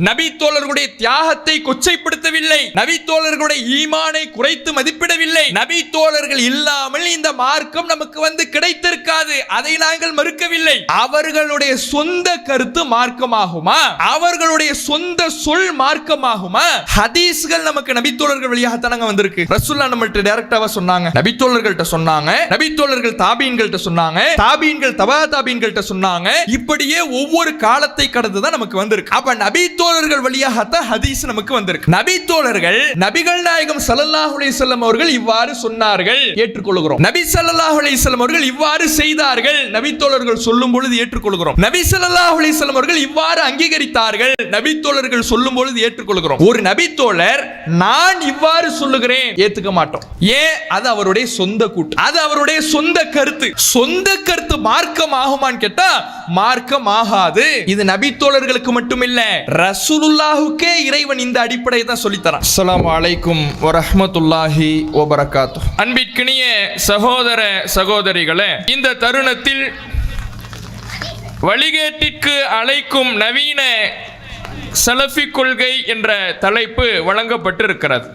நபி தோழர்களுடைய தியாகத்தை கொச்சைப்படுத்தவில்லை, நபி தோழர்களுடைய ஈமானை குறைத்து மதிப்பிடவில்லை. நபி தோழர்கள் இல்லாமல் இந்த மார்க்கம் நமக்கு கிடைத்திருக்காது, அதை நாங்கள் மறுக்கவில்லை. அவர்களுடைய சொந்த கருத்து மார்க்கமாகுமா? அவர்களுடைய சொந்த சொல் மார்க்கமாகுமா? ஹதீஸ்கள் நமக்கு நபி தோழர்கள் வழியாகத்தானங்க வந்திருக்கு. ரசூலுல்லாஹ் நம்மள்ட்ட டைரக்டாவா சொன்னாங்க, நபி தோழர்கள்ட்ட சொன்னாங்க, நபி தோழர்கள் தாபீன்கள்ட்ட சொன்னாங்க, தாபீன்கள் தபா தாபீன்கள்ட்ட சொன்னாங்க. இப்படியே ஒவ்வொரு காலத்தை கடந்து தான் நமக்கு வந்திருக்கு. அப்ப நபி தோழர்கள் வழியாகத்தான் ஹதீஸ் நமக்கு வந்திருக்கு. நபி தோழர்கள் நபிகள் நாயகம் ஸல்லல்லாஹு அலைஹி வஸல்லம் அவர்கள் இவ்வாறு சொன்னார்கள், ஏற்றுக்கொள்கிறோம். நபி ஸல்லல்லாஹு அலைஹி வஸல்லம் அவர்கள் இவ்வாறு செய்தார்கள், நபி தோழர்கள் சொல்லும் பொழுது ஏற்றுக்கொள்கிறோம். நபி ஸல்லல்லாஹு அலைஹி வஸல்லம் அவர்கள் இவ்வாறு அங்கீகரித்தார்கள், நபி தோழர்கள் சொல்லும் பொழுது ஏற்றுக்கொள்கிறோம். ஒரு நபி தோழர் நான் இவ்வாறு சொல்லுகிறேன் ஏத்துக்க மாட்டோம். ஏன்? அது அவருடைய சொந்த கூட்டு, அது அவருடைய சொந்த கருத்து. சொந்த கருத்து மார்க்கம் ஆகுமான்னு கேட்டா மார்க்கம் ஆகாது. இது நபி தோழர்களுக்கு மட்டுமில்ல, ரசூலுல்லாஹுக்கே இறைவன் இந்த அடிப்படையை தான் சொல்லி தரான். அஸ்ஸலாமு அலைக்கும் வரஹ்மத்துல்லாஹி வபரகாத்துஹு. அன்பிற்கினிய சகோதர சகோதரிகளே, இந்த தருணத்தில் வழிகேட்டிற்கு அழைக்கும் நவீன சலஃபி கொள்கை என்ற தலைப்பு வழங்கப்பட்டிருக்கிறது.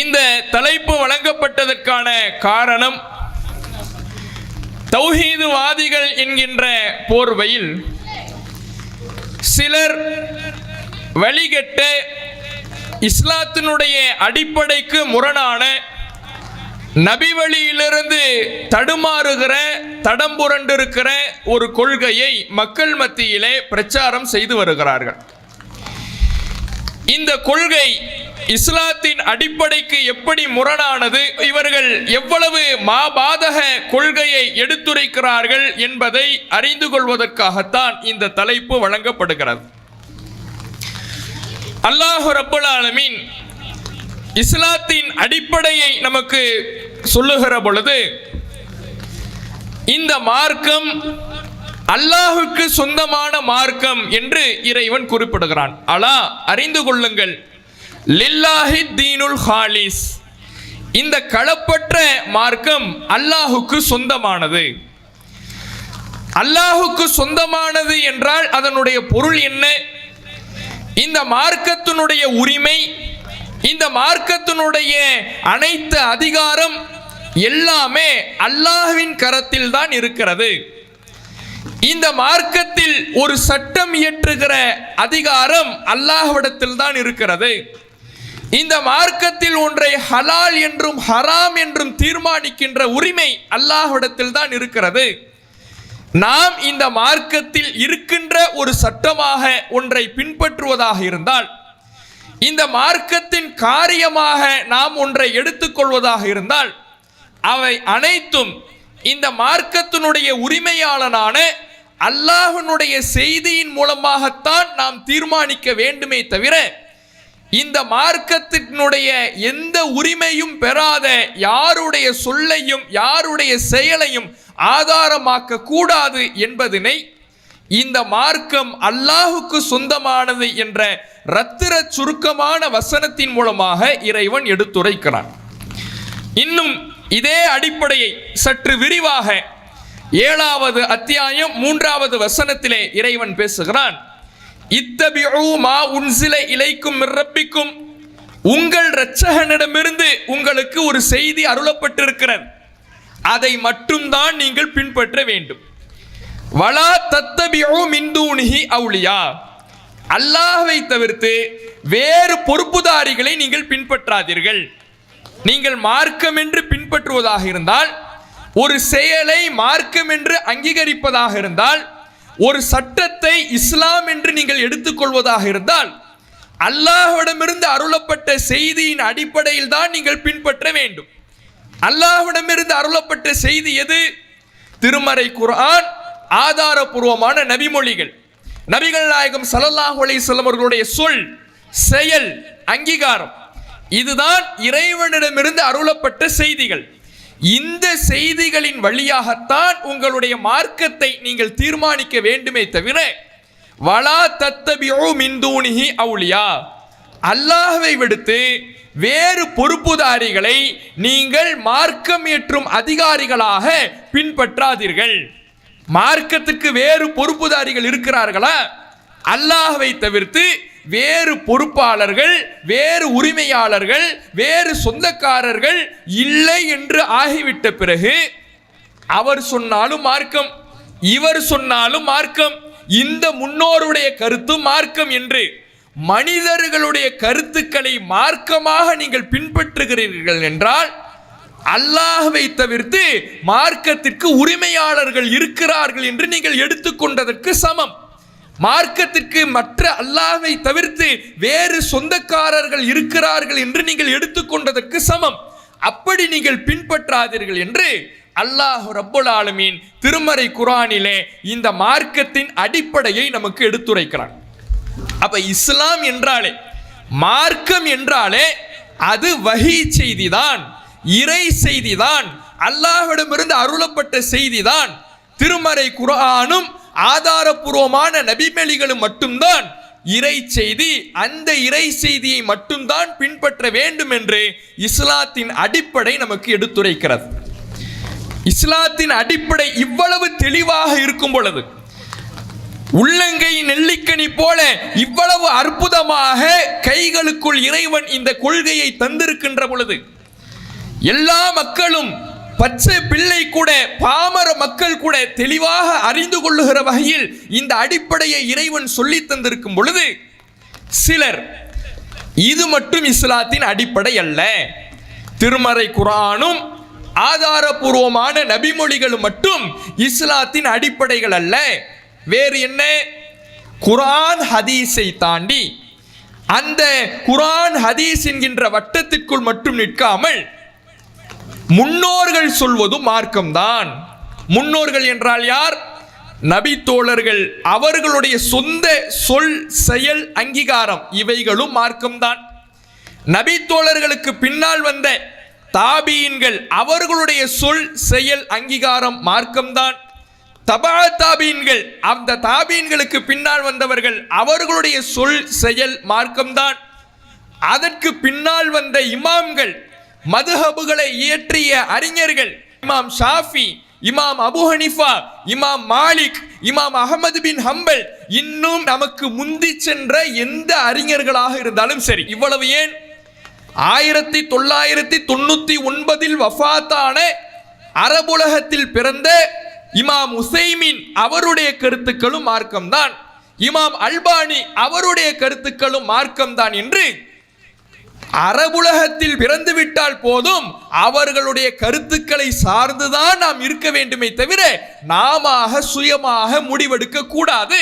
இந்த தலைப்பு வழங்கப்பட்டதற்கான காரணம், தௌஹீதுவாதிகள் என்கின்ற போர்வையில் சிலர் வழிகட்ட இஸ்லாத்தினுடைய அடிப்படைக்கு முரணான நபி வழியிலிருந்து தடுமாறுகிற தடம் புரண்டிருக்கிற ஒரு கொள்கையை மக்கள் மத்தியிலே பிரச்சாரம் செய்து வருகிறார்கள். இந்த கொள்கை இஸ்லாத்தின் அடிப்படைக்கு எப்படி முரணானது, இவர்கள் எவ்வளவு மாபாதக கொள்கையை எடுத்துரைக்கிறார்கள் என்பதை அறிந்து கொள்வதற்காகத்தான் இந்த தலைப்பு வழங்கப்படுகிறது. அல்லாஹ் ரப்பல் ஆலமீன் இஸ்லாத்தின் அடிப்படையை நமக்கு சொல்லுகிற பொழுது, இந்த மார்க்கம் அல்லாஹுக்கு சொந்தமான மார்க்கம் என்று இறைவன் குறிப்பிடுகிறான். அலா அறிந்து கொள்ளுங்கள், லில்லாஹி தீனுல் ஹாலிஸ், இந்த களப்பற்ற மார்க்கம் அல்லாஹுக்கு சொந்தமானது. அல்லாஹுக்கு சொந்தமானது என்றால் அதனுடைய பொருள் என்ன? இந்த மார்க்கத்தினுடைய உரிமை, இந்த மார்க்கத்தினுடைய அனைத்து அதிகாரம் எல்லாமே அல்லாஹ்வின் கரத்தில் தான் இருக்கிறது. இந்த மார்க்கத்தில் ஒரு சட்டம் இயற்றுகிற அதிகாரம் அல்லாஹ்விடத்தில் தான் இருக்கிறது. இந்த மார்க்கத்தில் ஒன்றை ஹலால் என்றும் ஹராம் என்றும் தீர்மானிக்கின்ற உரிமை அல்லாஹ்விடத்தில் தான் இருக்கிறது. நாம் இந்த மார்க்கத்தில் இருக்கின்ற ஒரு சட்டமாக ஒன்றை பின்பற்றுவதாக இருந்தால், இந்த மார்க்கத்தின் காரியமாக நாம் ஒன்றை எடுத்துக்கொள்வதாக இருந்தால், அவை அனைத்தும் இந்த மார்க்கத்தினுடைய உரிமையாளனான அல்லாஹ்வினுடைய செய்தியின் மூலமாகத்தான் நாம் தீர்மானிக்க வேண்டுமே தவிர, இந்த மார்க்கத்தினுடைய எந்த உரிமையும் பெறாத யாருடைய சொல்லையும் யாருடைய செயலையும் ஆதாரமாக்க கூடாது என்பதனை இந்த மார்க்கம் அல்லாஹுக்கு சொந்தமானது என்ற ரத்திர சுருக்கமான வசனத்தின் மூலமாக இறைவன் எடுத்துரைக்கிறான். இன்னும் இதே அடிப்படையை சற்று விரிவாக 7வது அத்தியாயம் 3வது வசனத்திலே இறைவன் பேசுகிறான். இத்தபிஉ மா உன்சில இலைக்கும் மிர் ரப்பிக்கும், உங்கள் இரட்சகனிடமிருந்து உங்களுக்கு ஒரு செய்தி அருளப்பட்டிருக்கிறது, அதை மட்டும்தான் நீங்கள் பின்பற்ற வேண்டும். வலா தத்தபிஉ மின் தூனிஹி அவுலியா, அல்லாஹ்வை தவிர்த்து வேறு பொறுப்புதாரிகளை நீங்கள் பின்பற்றாதீர்கள். நீங்கள் மார்க்கம் என்று பின்பற்றுவதாக இருந்தால், ஒரு செயலை மார்க்கம் என்று அங்கீகரிப்பதாக இருந்தால், ஒரு சட்டத்தை இஸ்லாம் என்று நீங்கள் எடுத்துக்கொள்வதாக இருந்தால், அல்லாஹ்விடமிருந்து அருளப்பட்ட செய்தியின் அடிப்படையில் தான் நீங்கள் பின்பற்ற வேண்டும். அல்லாஹ்விடமிருந்து அருளப்பட்ட செய்தி எது? திருமறை குர்ஆன், ஆதாரபூர்வமான நபிமொழிகள், நபிகள் நாயகம் ஸல்லல்லாஹு அலைஹி வஸல்லம் அவர்களுடைய சொல், செயல், அங்கீகாரம், இதுதான் இறைவனிடமிருந்து அருளப்பட்ட செய்திகள். இந்த செய்திகளின் வழியாகத்தான் உங்களுடைய மார்க்கத்தை நீங்கள் தீர்மானிக்க வேண்டுமே தவிர, வலா தத்தபிஉ மின் தூனிஹி அவுலியா, அல்லாஹ்வை விடுத்து வேறு பொறுப்புதாரிகளை நீங்கள் மார்க்கம் ஏற்றும் அதிகாரிகளாக பின்பற்றாதீர்கள். மார்க்கத்துக்கு வேறு பொறுப்புதாரிகள் இருக்கிறார்களா? அல்லாஹ்வை தவிர்த்து வேறு பொறுப்பாளர்கள், வேறு உரிமையாளர்கள், வேறு சொந்தக்காரர்கள் இல்லை என்று ஆகிவிட்ட பிறகு அவர் சொன்னாலும் மார்க்கம், இவர் சொன்னாலும் மார்க்கம், இந்த முன்னோருடைய கருத்து மார்க்கம் என்று மனிதர்களுடைய கருத்துக்களை மார்க்கமாக நீங்கள் பின்பற்றுகிறீர்கள் என்றால் அல்லாஹ்வை தவிர்த்து மார்க்கத்திற்கு உரிமையாளர்கள் இருக்கிறார்கள் என்று நீங்கள் எடுத்துக்கொண்டதற்கு சமம். மார்க்கத்திற்கு மற்ற அல்லாஹ்வை தவிர்த்து வேறு சொந்தக்காரர்கள் இருக்கிறார்கள் என்று நீங்கள் எடுத்துக்கொண்டதற்கு சமம். அப்படி நீங்கள் பின்பற்றாதீர்கள் என்று அல்லாஹ் ரப்புல் ஆலமீன் திருமறை குர்ஆனிலே இந்த மார்க்கத்தின் அடிப்படையை நமக்கு எடுத்துரைக்கிறார். அப்ப இஸ்லாம் என்றாலே, மார்க்கம் என்றாலே அது வஹி செய்திதான், இறை செய்திதான், அல்லாஹ்விடமிருந்து அருளப்பட்ட செய்திதான். திருமறை குர்ஆனும் ஆதாரபூர்வமான நபிமொழிகளும் மட்டும்தான் இறை செய்தி. அந்த இறை செய்தியை மட்டும்தான் பின்பற்ற வேண்டும் என்று இஸ்லாத்தின் அடிப்படை நமக்கு எடுத்துரைக்கிறது. இஸ்லாத்தின் அடிப்படை இவ்வளவு தெளிவாக இருக்கும் பொழுது, உள்ளங்கை நெல்லிக்கனி போல இவ்வளவு அற்புதமாக கைகளுக்குள் இறைவன் இந்த கொள்கையை தந்திருக்கின்ற பொழுது, எல்லா மக்களும், பச்சை பிள்ளை கூட, பாமர மக்கள் கூட தெளிவாக அறிந்து கொள்ளுகிற வகையில் இந்த அடிப்படையை இறைவன் சொல்லி தந்திருக்கும் பொழுது, சிலர் இது மட்டும் இஸ்லாத்தின் அடிப்படை அல்ல, திருமறை குர்ஆனும் ஆதாரபூர்வமான நபிமொழிகளும் மட்டும் இஸ்லாத்தின் அடிப்படைகள் அல்ல, வேறு என்ன, குர்ஆன் ஹதீஸை தாண்டி அந்த குர்ஆன் ஹதீஸ் என்கின்ற வட்டத்திற்குள் மட்டும் நிற்காமல் முன்னோர்கள் சொல்வதும் மார்க்கம்தான். முன்னோர்கள் என்றால் யார்? நபி தோழர்கள், அவர்களுடைய சொந்த சொல் செயல் அங்கீகாரம் இவைகளும் மார்க்கம்தான். நபி தோழர்களுக்கு பின்னால் வந்த தாபீன்கள், அவர்களுடைய சொல் செயல் அங்கீகாரம் மார்க்கம்தான். தபா தாபீன்கள், அந்த தாபீன்களுக்கு பின்னால் வந்தவர்கள், அவர்களுடைய சொல் செயல் மார்க்கம்தான். அதற்கு பின்னால் வந்த இமாம்கள், மதுஹபுகளை இயற்றிய அறிஞர்கள், இமாம் ஷாஃபி, இமாம் அபு ஹனீஃபா, இமாம் மாலிக், இமாம் அஹமது பின் ஹம்பல், இன்னும் நமக்கு முந்தி சென்ற எந்த அறிஞர்களாக இருந்தாலும் சரி, இவ்வளவு ஏன் 1999 வஃபாத்தான அரபுலகத்தில் பிறந்த இமாம் உசைமின் அவருடைய கருத்துக்களும் மார்க்கம்தான், இமாம் அல்பானி அவருடைய கருத்துக்களும் மார்க்கம்தான் என்று அரபுலகத்தில் பிறந்துவிட்டால் போதும் அவர்களுடைய கருத்துக்களை சார்ந்துதான் நாம் இருக்க வேண்டுமே தவிர நாம சுயமாக முடிவெடுக்க கூடாது.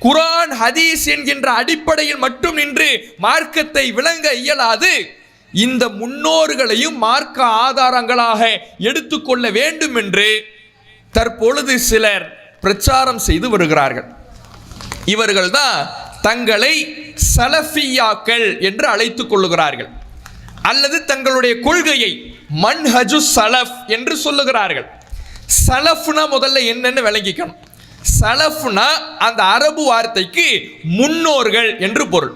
குர்ஆன் ஹதீஸ் என்கின்ற அடிப்படையில் மட்டும் நின்று மார்க்கத்தை விளங்க இயலாது. இந்த முன்னோர்களையும் மார்க்க ஆதாரங்களாக எடுத்துக்கொள்ள வேண்டும் என்று தற்பொழுது சிலர் பிரச்சாரம் செய்து வருகிறார்கள். இவர்கள்தான் தங்களை சலஃபியாக்கள் என்று அழைத்துக் கொள்ளுகிறார்கள், அல்லது தங்களுடைய கொள்கையை மன்ஹஜு சலஃப் என்று சொல்லுகிறார்கள். சலஃப்னா முதல்ல என்னன்னு விளங்கிக்கணும். சலஃப்னா அந்த அரபு வார்த்தைக்கு முன்னோர்கள் என்று பொருள்.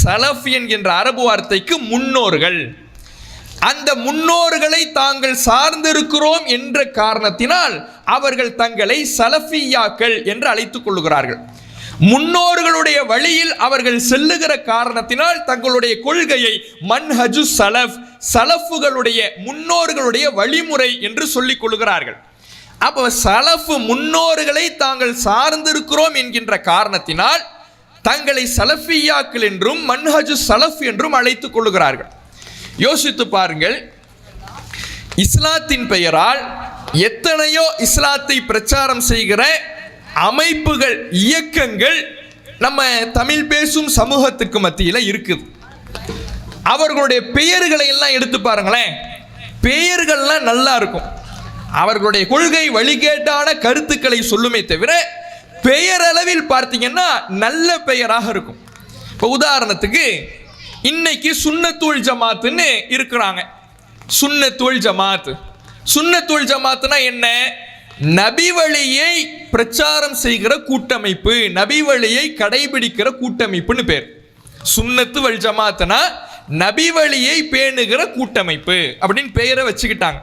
சலஃப் என்கின்ற அரபு வார்த்தைக்கு முன்னோர்கள். அந்த முன்னோர்களை தாங்கள் சார்ந்திருக்கிறோம் என்ற காரணத்தினால் அவர்கள் தங்களை சலஃபியாக்கள் என்று அழைத்துக் கொள்ளுகிறார்கள். முன்னோர்களுடைய வழியில் அவர்கள் செல்லுகிற காரணத்தினால் தங்களுடைய கொள்கையை மன்ஹஜு சலஃப், சலஃபுகளுடைய முன்னோர்களுடைய வழிமுறை என்று சொல்லிக் கொள்கிறார்கள். அப்போ சலஃபு முன்னோர்களை தாங்கள் சார்ந்திருக்கிறோம் என்கின்ற காரணத்தினால் தங்களை சலஃபியாக்கள் என்றும் மன்ஹஜு சலஃப் என்றும் அழைத்துக் கொள்கிறார்கள். யோசித்து பாருங்கள், இஸ்லாத்தின் பெயரால் எத்தனையோ இஸ்லாத்தை பிரச்சாரம் செய்கிற அமைப்புகள், இயக்கங்கள் நம்ம தமிழ் பேசும் சமூகத்துக்கு மத்தியில் இருக்குது. அவர்களுடைய பெயர்களை எல்லாம் எடுத்து பாருங்களேன், பெயர்கள்லாம் நல்லா இருக்கும், அவர்களுடைய கொள்கை வழிகேட்டான கருத்துக்களை சொல்லுமே தவிர பெயரளவில் பார்த்தீங்கன்னா நல்ல பெயராக இருக்கும். இப்போ உதாரணத்துக்கு இன்னைக்கு சுன்னத்துல் ஜமாத்துன்னு இருக்கிறாங்க. சுன்னத்துல் ஜமாத், சுன்னத்துல் ஜமாத்னா என்ன? நபி வழியை பிரச்சாரம் செய்கிற கூட்டமைப்பு, நபி வழியை கடைபிடிக்கிற கூட்டமைப்புன்னு பேர். சுன்னத்து வல் ஜமாத்னா நபி வழியை பேணுகிற கூட்டமைப்பு அப்படின்னு பெயரை வச்சுக்கிட்டாங்க.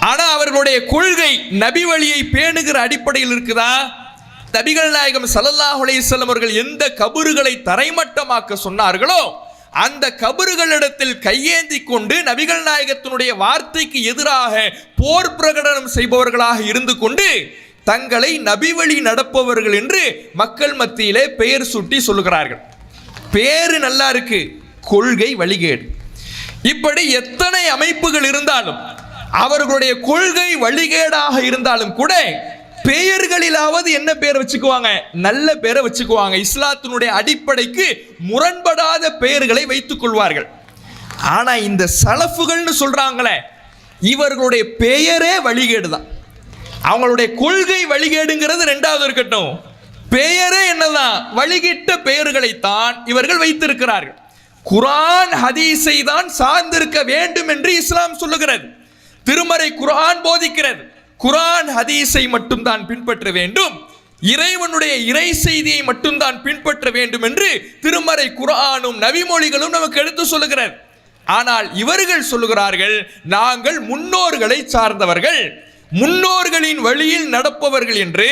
ஆனா அவர்களுடைய கொள்கை நபி வழியை பேணுகிற அடிப்படையில் இருக்குதா? நபிகள் நாயகம் ஸல்லல்லாஹு அலைஹி வஸல்லம் அவர்கள் எந்த கபறுகளை தரைமட்டமாக்க சொன்னார்களோ அந்த கபறுகளிடத்தில் கையேந்தி கொண்டு நபிகள் நாயகத்தினுடைய வார்த்தைக்கு எதிராக போர் பிரகடனம் செய்பவர்களாக இருந்து கொண்டு தங்களை நபி வழி நடப்பவர்கள் என்று மக்கள் மத்தியிலே பெயர் சுட்டி சொல்லுகிறார்கள். பேரு நல்லா இருக்கு, கொள்கை வழிகேடு. இப்படி எத்தனை அமைப்புகள் இருந்தாலும் அவர்களுடைய கொள்கை வழிகேடாக இருந்தாலும் கூட பெயர்களிலாவது என்ன பெயர் வச்சுக்குவாங்க? நல்ல பெயரை வச்சுக்குவாங்க. இஸ்லாத்தினுடைய அடிப்படைக்கு முரண்படாத பெயர்களை வைத்துக் கொள்வார்கள். ஆனா இந்த சலஃபுகள்னு சொல்றாங்களே, இவர்களுடைய பெயரே வழிகேடு தான். அவங்களுடைய கொள்கை வழிகேடுங்கிறது ரெண்டாவது இருக்கட்டும், பெயரே என்னதான்? வழிகிட்ட பெயர்களைத்தான் இவர்கள் வைத்திருக்கிறார்கள். குர்ஆன் ஹதீஸை தான் சார்ந்திருக்க வேண்டும் என்று இஸ்லாம் சொல்லுகிறது. திருமறை குர்ஆன் போதிக்கிறது. குர்ஆன் ஹதீஸை மட்டும் தான் பின்பற்ற வேண்டும், இறைவனுடைய இறை செய்தியை மட்டும் தான் பின்பற்ற வேண்டும் என்று திருமறை குர்ஆனும் நபிமொழிகளும் நமக்கு எடுத்து சொல்லுகிறது. ஆனால் இவர்கள் சொல்லுகிறார்கள், நாங்கள் முன்னோர்களை சார்ந்தவர்கள், முன்னோர்களின் வழியில் நடப்பவர்கள் என்று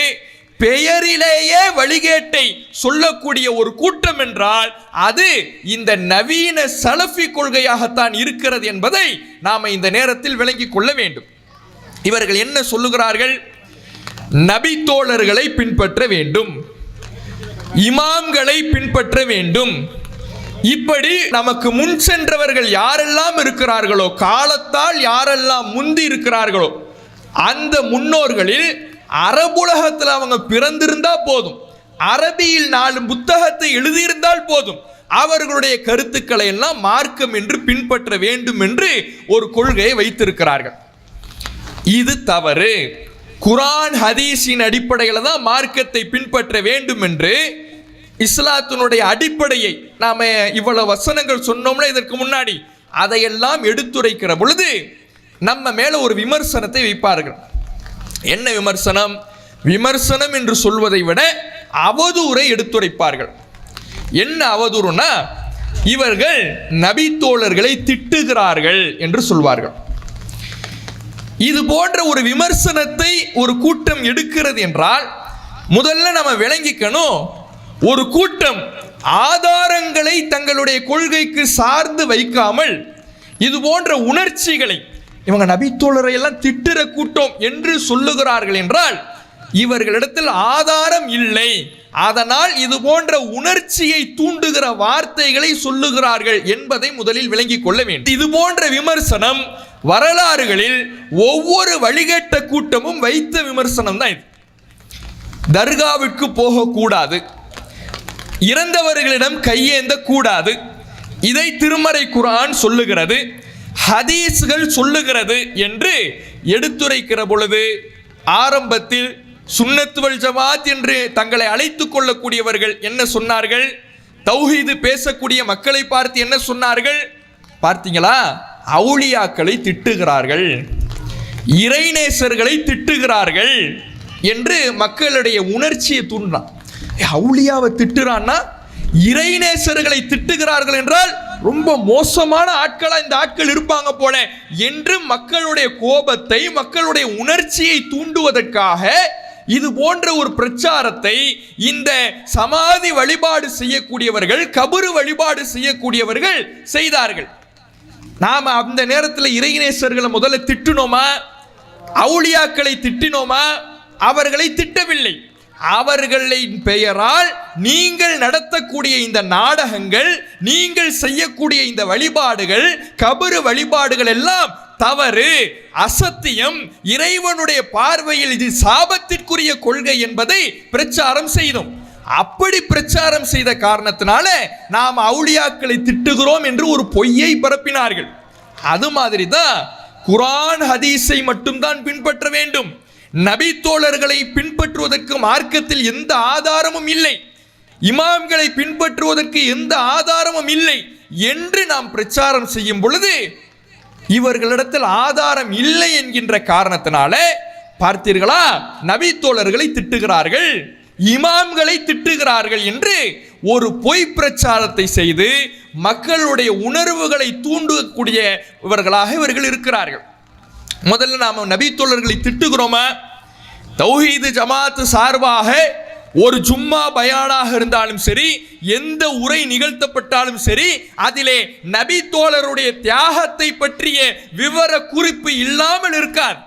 பெயரிலேயே வழிகேட்டை சொல்லக்கூடிய ஒரு கூட்டம் என்றால் அது இந்த நவீன சலஃபி கொள்கையாகத்தான் இருக்கிறது என்பதை நாம் இந்த நேரத்தில் விளங்கிக் கொள்ள வேண்டும். இவர்கள் என்ன சொல்லுகிறார்கள்? நபி தோழர்களை பின்பற்ற வேண்டும், இமாம்களை பின்பற்ற வேண்டும். இப்படி நமக்கு முன் சென்றவர்கள் யாரெல்லாம் இருக்கிறார்களோ, காலத்தால் யாரெல்லாம் முந்தி இருக்கிறார்களோ, அந்த முன்னோர்களில் அரபுலகத்தில் அவங்க பிறந்திருந்தா போதும், அரபியில் 4 புத்தகத்தை எழுதியிருந்தால் போதும், அவர்களுடைய கருத்துக்களை எல்லாம் மார்க்கம் என்று பின்பற்ற வேண்டும் என்று ஒரு கொள்கையை வைத்திருக்கிறார்கள். இது தவறு. குர்ஆன் ஹதீஸின் அடிப்படையில் தான் மார்க்கத்தை பின்பற்ற வேண்டும் என்று இஸ்லாத்தினுடைய அடிப்படையை நாம இவ்வளவு வசனங்கள் சொன்னோம்னா இதற்கு முன்னாடி அதையெல்லாம் எடுத்துரைக்கிற பொழுது நம்ம மேல ஒரு விமர்சனத்தை வைப்பார்கள். என்ன விமர்சனம்? விமர்சனம் என்று சொல்வதை விட அவதூறை எடுத்துரைப்பார்கள். என்ன அவதூறுனா, இவர்கள் நபி தோழர்களை திட்டுகிறார்கள் என்று சொல்வார்கள். இது போன்ற ஒரு விமர்சனத்தை ஒரு கூட்டம் எடுக்கிறது என்றால் முதல்ல நம்ம விளங்கிக்கணும், ஒரு கூட்டம் ஆதாரங்களை தங்களுடைய கொள்கைக்கு சார்ந்து வைக்காமல் இது போன்ற உணர்ச்சிகளை, இவங்க நபித்தோழரை எல்லாம் திட்டுற கூட்டம் என்று சொல்லுகிறார்கள் என்றால் இவர்களிடத்தில் ஆதாரம் இல்லை, அதனால் இது போன்ற உணர்ச்சியை தூண்டுகிற வார்த்தைகளை சொல்லுகிறார்கள் என்பதை முதலில் விளங்கிக் கொள்ள வேண்டும். இது போன்ற விமர்சனம் வரலாறுகளில் ஒவ்வொரு வழிகேட்ட கூட்டமும் வைத்த விமர்சனம் தான் இது. தர்காவிற்கு போகக்கூடாது, இறந்தவர்களிடம் கையேந்த கூடாது, இதை திருமறை குர்ஆன் சொல்லுகிறது, ஹதீஸ்கள் சொல்லுகிறது என்று எடுத்துரைக்கிற பொழுது ஆரம்பத்தில் சுன்னத் வல் ஜமாத் என்று தங்களை அழைத்துக் கொள்ளக்கூடியவர்கள் என்ன சொன்னார்கள்? தௌஹீது பேசக்கூடிய மக்களை பார்த்து என்ன சொன்னார்கள்? பார்த்தீங்களா, அவுலியாக்களை திட்டுகிறார்கள், இறைநேசர்களை திட்டுகிறார்கள் என்று மக்களுடைய உணர்ச்சியை தூண்டினான். அவுலியாவை திட்டுறான்னா இறைநேசர்களை திட்டுகிறார்கள் என்றால் ரொம்ப மோசமான ஆட்களா இந்த ஆட்கள் இருப்பாங்க போல என்று மக்களுடைய கோபத்தை, மக்களுடைய உணர்ச்சியை தூண்டுவதற்காக இது போன்ற ஒரு பிரச்சாரத்தை இந்த சமாதி வழிபாடு செய்யக்கூடியவர்கள், கபரு வழிபாடு செய்யக்கூடியவர்கள் செய்தார்கள். நாம அந்த நேரத்தில் இறைநேசர்களை முதல்ல திட்டினோமா? அவுலியாக்களை திட்டினோமா? அவர்களை திட்டவில்லை. அவர்களின் பெயரால் நீங்கள் நடத்தக்கூடிய இந்த நாடகங்கள், நீங்கள் செய்யக்கூடிய இந்த வழிபாடுகள், கபரு வழிபாடுகள் எல்லாம் தவறு, அசத்தியம், இறைவனுடைய பார்வையில் இது சாபத்திற்குரிய கொள்கை என்பதை பிரச்சாரம் செய்தோம். அப்படி பிரச்சாரம் செய்த காரணத்தினால நாம் அவுலியாக்களை திட்டுகிறோம் என்று ஒரு பொய்யை பரப்பினார்கள். அது மாதிரி தான் குர்ஆன் ஹதீஸை மட்டும்தான் பின்பற்ற வேண்டும், நபி தோழர்களை பின்பற்றுவதற்கு மார்க்கத்தில் எந்த ஆதாரமும் இல்லை, இமாம்களை பின்பற்றுவதற்கு எந்த ஆதாரமும் இல்லை என்று நாம் பிரச்சாரம் செய்யும் பொழுது இவர்களிடத்தில் ஆதாரம் இல்லை என்கின்ற காரணத்தினால பார்த்தீர்களா, நபி தோழர்களை திட்டுகிறார்கள், இமாம்களை திட்டுகிறார்கள் என்று ஒரு பொய் பிரச்சாரத்தை செய்து மக்களுடைய உணர்வுகளை தூண்டக்கூடிய இவர்களாக இவர்கள் இருக்கிறார்கள். முதல்ல நாம் நபி தோழர்களை திட்டுகிறோமா? தௌஹீது ஜமாத் சார்பாக ஒரு ஜும்மா பயானாக இருந்தாலும் சரி, எந்த உரை நிகழ்த்தப்பட்டாலும் சரி, அதிலே நபி தோழருடைய தியாகத்தை பற்றிய விவர குறிப்பு இல்லாமல் இருக்காது.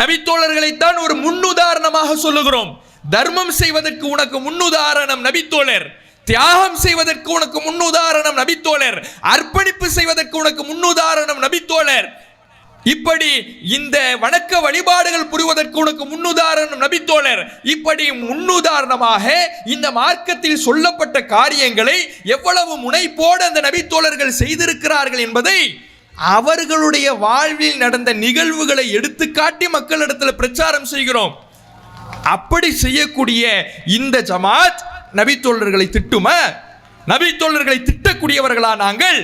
நபி தோழர்களைத்தான் ஒரு முன்னுதாரணமாக சொல்லுகிறோம். தர்மம் செய்வதற்கு உனக்கு முன்னுதாரணம் நபித்தோழர், தியாகம் செய்வதற்கு உனக்கு முன்னுதாரணம் நபித்தோழர், அர்ப்பணிப்பு செய்வதற்கு உனக்கு முன்னுதாரணம் நபித்தோழர், இப்படி இந்த வணக்க வழிபாடுகள் புரிவதற்கு உனக்கு முன்னுதாரணம் நபித்தோழர். இப்படி முன்னுதாரணமாக இந்த மார்க்கத்தில் சொல்லப்பட்ட காரியங்களை எவ்வளவு முனைப்போடு அந்த நபித்தோழர்கள் செய்திருக்கிறார்கள் என்பதை அவர்களுடைய வாழ்வில் நடந்த நிகழ்வுகளை எடுத்துக்காட்டி மக்களிடத்தில் பிரச்சாரம் செய்கிறோம். அப்படி செய்யக்கூடிய இந்த ஜமாத் நபித்தோழர்களை திட்டுமா? நபித்தோழர்களை திட்டக்கூடியவர்களா நாங்கள்?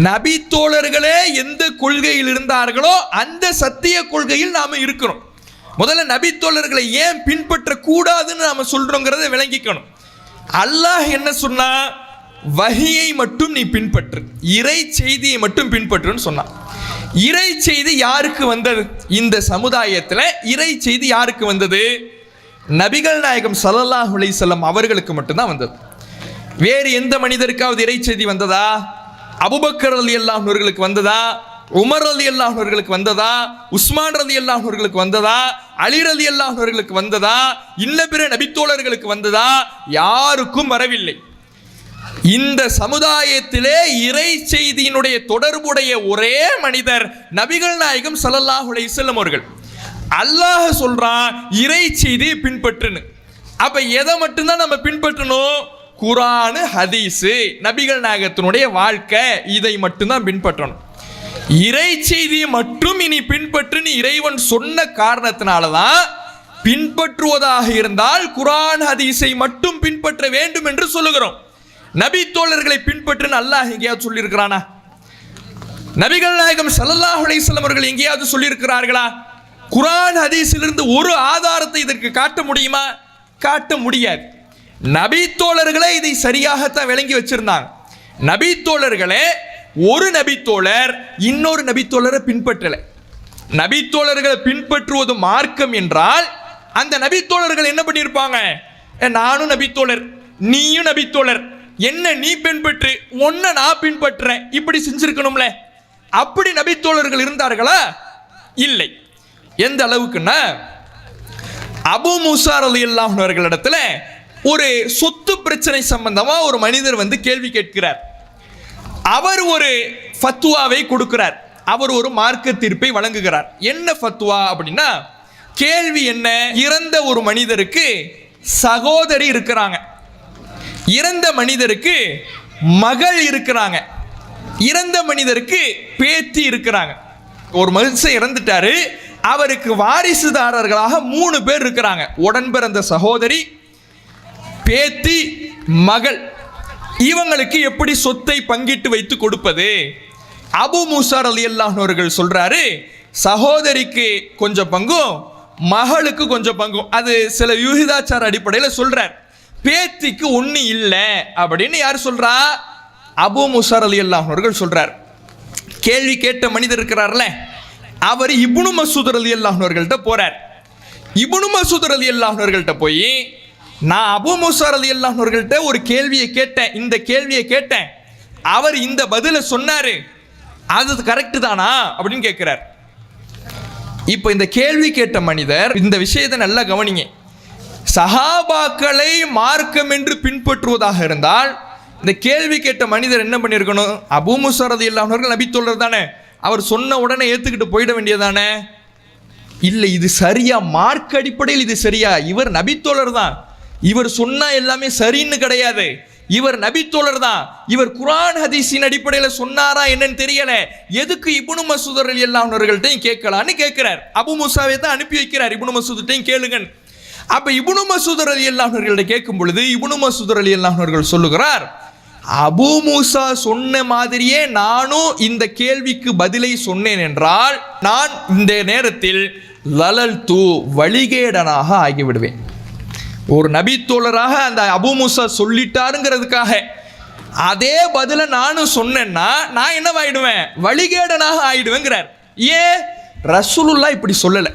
நபித்தோழர்களே எந்த கொள்கையில் இருந்தார்களோ அந்த சத்திய கொள்கையில் நாம இருக்கிறோம். முதல்ல நபித்தோழர்களை ஏன் பின்பற்ற கூடாதுன்னு நாம சொல்றோங்கிறத விளங்கிக்கணும். அல்லாஹ் என்ன சொன்னா? வஹியை மட்டும் நீ பின்பற்று, இறை செய்தியை மட்டும் பின்பற்றுன்னு சொன்னான். இறை செய்தி யாருக்கு வந்தது? இந்த சமுதாயத்தில் இறை செய்தி யாருக்கு வந்தது? நபிகள் நாயகம் ஸல்லல்லாஹு அலைஹி வஸல்லம் அவர்களுக்கு மட்டும்தான் வந்தது. வேறு எந்த மனிதருக்காவது இறை செய்தி வந்ததா? அபூபக்கர் ரலியல்லாஹு அன்ஹுகளுக்கு வந்ததா? உமர் ரலியல்லாஹு அன்ஹுகளுக்கு வந்ததா? உஸ்மான் ரலியல்லாஹு அன்ஹுகளுக்கு வந்ததா? அலி ரலியல்லாஹு அன்ஹுகளுக்கு வந்ததா? இன்ன பிற நபித்தோழர்களுக்கு வந்ததா? யாருக்கும் வரவில்லை. இந்த சமுதாயத்திலே இறை செய்தியினுடைய தொடர்புடைய ஒரே மனிதர் நபிகள் நாயகம் ஸல்லல்லாஹு அலைஹி வஸல்லம் அவர்கள். அல்லாஹ் சொல்றான் இறை செய்தியை பின்பற்றுன்னு. அப்ப எதை மட்டும்தான் நம்ம பின்பற்றணும்? குர்ஆன், ஹதீஸ், நபிகள் நாயகத்தினுடைய வாழ்க்கை, இதை மட்டும்தான் பின்பற்றணும். இறை செய்தியை மட்டும் இனி பின்பற்றுன்னு இறைவன் சொன்ன காரணத்தினாலதான் பின்பற்றுவதாக இருந்தால் குர்ஆன் ஹதீஸை மட்டும் பின்பற்ற வேண்டும் என்று சொல்லுகிறோம். நபி தோழர்களை பின்பற்றுன்னு அல்லாஹ் எங்கேயாவது சொல்லியிருக்கிறானா? நபிகள் நாயகம் ஸல்லல்லாஹு அலைஹி வஸல்லம் அவர்கள் எங்கேயாவது சொல்லியிருக்கிறார்களா? குர்ஆன் ஹதீஸிலிருந்து ஒரு ஆதாரத்தை இதற்கு காட்ட முடியுமா? காட்ட முடியாது. நபி தோழர்களே இதை சரியாகத்தான் விளங்கி வச்சிருந்தாங்க. நபி தோழர்களே, ஒரு நபி தோழர் இன்னொரு நபி தோழரை பின்பற்றல. நபி தோழர்களை பின்பற்றுவது மார்க்கம் என்றால் அந்த நபி தோழர்கள் என்ன பண்ணியிருப்பாங்க? நானும் நபி தோழர், நீயும் நபி தோழர், என்ன நீ பின்பற்று, ஒன்ன நான் பின்பற்றுறேன், இப்படி செஞ்சிருக்கணும்ல. அப்படி நபி தோழர்கள் இருந்தார்களா? இல்லை. எந்த அளவுக்குன்னா, அபூ மூஸா ரலியல்லாஹு அன்ஹு அவர்களிடத்துல ஒரு சொத்து பிரச்சனை சம்பந்தமா ஒரு மனிதர் வந்து கேள்வி கேட்கிறார். அவர் ஒரு ஃபத்வாவை கொடுக்கிறார். அவர் ஒரு மார்க்க தீர்ப்பை வழங்குகிறார். என்ன ஃபத்வா அப்படின்னா, கேள்வி என்ன? இறந்த ஒரு மனிதருக்கு சகோதரி இருக்கிறாங்க, இறந்த மனிதருக்கு மகள் இருக்கிறாங்க, இறந்த மனிதருக்கு பேத்தி இருக்கிறாங்க. ஒரு மனுஷன் இறந்துட்டாரு, அவருக்கு வாரிசுதாரர்களாக 3 பேர் இருக்கிறாங்க. உடன் பிறந்த சகோதரி, பேத்தி, மகள். இவங்களுக்கு எப்படி சொத்தை பங்கிட்டு வைத்து கொடுப்பது? அபூ மூஸா ரலியல்லாஹு அன்ஹு அவர்கள் சொல்றாரு, சகோதரிக்கு கொஞ்சம் பங்கும் மகளுக்கு கொஞ்சம் பங்கும். அது சில யூகிதாச்சார அடிப்படையில் சொல்றார். பேத்திக்கு ஒண்ணு இல்லை அப்படின்னு யார் சொல்றா? அபூ மூஸா ரலியல்லாஹு அன்ஹு அவர்கள் சொல்றார். கேள்வி கேட்ட மனிதர் இருக்கிறார்ல, அவர் இப்னு மஸ்ஊத் ரலியல்லாஹு அன்ஹு அவர்கள்ட்ட போறார். இப்னு மஸ்ஊத் ரலியல்லாஹு அன்ஹு அவர்கள்ட்ட போய், நான் அபூ மூஸா ரலியல்லாஹு அன்ஹு அவர்கள்ட்ட ஒரு கேள்வியை கேட்டேன், இந்த கேள்வியை கேட்டேன், அவர் இந்த பதிலை சொன்னாரு, அது கரெக்ட் தானா அப்படின்னு கேட்கிறார். இப்போ இந்த கேள்வி கேட்ட மனிதர் இந்த விஷயத்தை நல்லா கவனிங்க. சஹாபாக்களை மார்க்கம் என்று பின்பற்றுவதாக இருந்தால் இந்த கேள்வி கேட்ட மனிதர் என்ன பண்ணியிருக்கணும்? அபூ மூஸா ரலியல்லாஹு அன்ஹு அவர்கள் நபி தோழர் தானே, அவர் சொன்ன உடனே ஏத்துக்கிட்டு போயிட வேண்டியதானே? இல்லை, இது சரியா? மார்க் அடிப்படையில் இது சரியா? இவர் நபி தோழர் தான், இவர் சொன்னா எல்லாமே சரின்னு கிடையாது, இவர் நபி தோழர் தான், இவர் குர்ஆன் ஹதீஸின் அடிப்படையில் சொன்னாரா என்னன்னு தெரியல, எதுக்கு இப்னு மஸ்ஊத் ரலியல்லாஹு அன்ஹு அவர்கள்ட்டையும் கேட்கலான்னு கேட்கிறார். அபூ மூஸாவை தான் அனுப்பி வைக்கிறார், இப்னு மஸ்ஊத்டையும் கேளுங்க. அப்ப இப்னு மஸ்ஊத் ரலியல்லாஹு அன்ஹு அவர்கள்ட்ட கேட்கும் பொழுது இப்னு மஸ்ஊத் ரலியல்லாஹு அன்ஹு அவர்கள் சொல்லுகிறார், அபூ மூஸா சொன்ன மாதிரியே நானும் இந்த கேள்விக்கு பதிலை சொன்னேன் என்றால் நான் இந்த நேரத்தில் லலல்து வழிகேடனாக ஆகிவிடுவேன். ஒரு நபி தோழராக அந்த அபூ மூஸா சொல்லிட்டாருங்கிறதுக்காக அதே பதில நானும் சொன்னேன்னா நான் என்னவாயிடுவேன்? வழிகேடனாக ஆயிடுவேங்கிறார். ஏன்? ரசூலுல்லாஹ் இப்படி சொல்லல,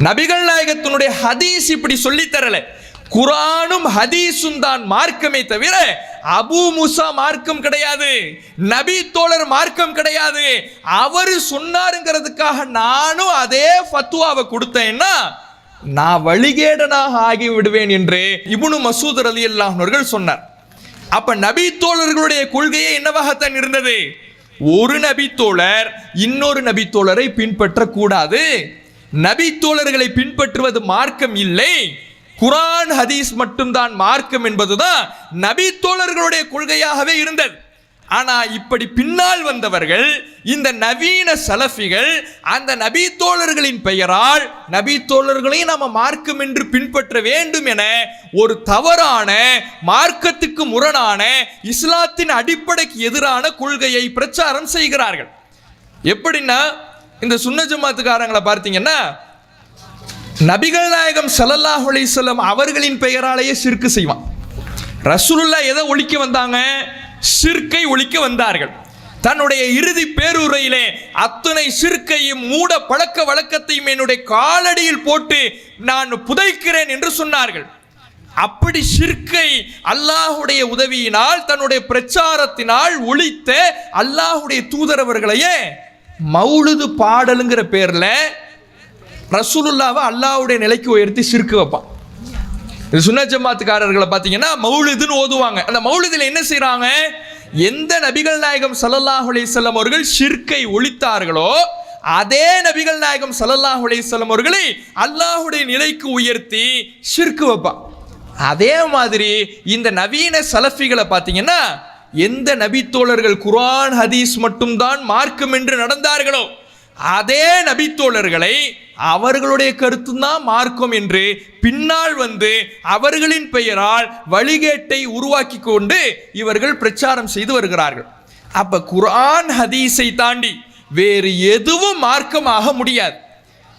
நபிகள் நாயகத்தினுடைய ஹதீஸ் இப்படி சொல்லி தரல, குர்ஆனும் ஹதீஸும் தான் மார்க்கமே தவிர அபூ மூசா மார்க்கம் கிடையாது, நபி தோழர் மார்க்கம் கிடையாது. அவர் சொன்னாருங்கிறதுக்காக நானும் அதே ஃபத்வாவை கொடுத்தேன்னா நான் வழிகேடனாக ஆகி விடுவேன் என்று இப்னு மசூத் ரலியல்லாஹு அன்ஹு அவர்கள் சொன்னார். அப்ப நபி தோழர்களுடைய கொள்கையே என்னவாகத்தான் இருந்தது? ஒரு நபி தோழர் இன்னொரு நபி தோழரை பின்பற்ற கூடாது, நபி தோழர்களை பின்பற்றுவது மார்க்கம் இல்லை, குர்ஆன் ஹதீஸ் மட்டும்தான் மார்க்கம் என்பதுதான் நபி தோழர்களுடைய கொள்கையாகவே இருந்தது. ஆனா இப்படி பின்னால் வந்தவர்கள் இந்த நவீன சலஃபிகள் அந்த நபி தோழர்களின் பெயரால் நபி தோழர்களை நாம மார்க்கம் என்று பின்பற்ற வேண்டும் என ஒரு தவறான மார்க்கத்துக்கு முரணான இஸ்லாத்தின் அடிப்படைக்கு எதிரான கொள்கையை பிரச்சாரம் செய்கிறார்கள். எப்படின்னா இந்த சுன்ன ஜமாத்துக்காரங்களை பார்த்தீங்கன்னா நபிகள் நாயகம் ஸல்லல்லாஹு அலைஹி வஸல்லம் அவர்களின் பெயராலேயே ஷிர்க் செய்வான். ரசூலுல்லாஹ் எதை ஒழிக்க வந்தாங்க? ஷிர்க்கை ஒழிக்க வந்தார்கள். தன்னுடைய இறுதி பேருரையிலே அத்தனை ஷிர்க்கையும் மூட பழக்க வழக்கத்தையும் என்னுடைய காலடியில் போட்டு நான் புதைக்கிறேன் என்று சொன்னார்கள். அப்படி ஷிர்க்கை அல்லாஹுடைய உதவியினால் தன்னுடைய பிரச்சாரத்தினால் ஒழித்த அல்லாஹுடைய தூதரவர்களையே மௌலுது பாடலுங்கிற பேர்ல ரசூலுல்லாவை அல்லாஹ்வுடைய நிலைக்கு உயர்த்தி ஷிர்க் வைப்பான். சுன்ன ஜமாத்துக்காரர்களை பார்த்தீங்கன்னா மௌலிதுன்னு ஓதுவாங்க. அந்த மௌலிதில் என்ன செய்யறாங்க? எந்த நபிகள் நாயகம் ஸல்லல்லாஹு அலைஹி வஸல்லம் அவர்கள் ஷிர்க்கை ஒழித்தார்களோ அதே நபிகள் நாயகம் ஸல்லல்லாஹு அலைஹி வஸல்லம் அவர்களை அல்லாஹ்வுடைய நிலைக்கு உயர்த்தி ஷிர்க் வைப்பான். அதே மாதிரி இந்த நவீன சலஃபிகளை பார்த்தீங்கன்னா எந்த நபி தோழர்கள் குர்ஆன் ஹதீஸ் மட்டும்தான் மார்க்கம் என்று நடந்தார்களோ அதே நபி தோழர்களை அவர்களுடைய கருத்து தான் மார்க்கம் என்று பின்னால் வந்து அவர்களின் பெயரால் வழிகேட்டை உருவாக்கி கொண்டு இவர்கள் பிரச்சாரம் செய்து வருகிறார்கள். அப்ப குர்ஆன் ஹதீஸை தாண்டி வேறு எதுவும் மார்க்கமாக முடியாது.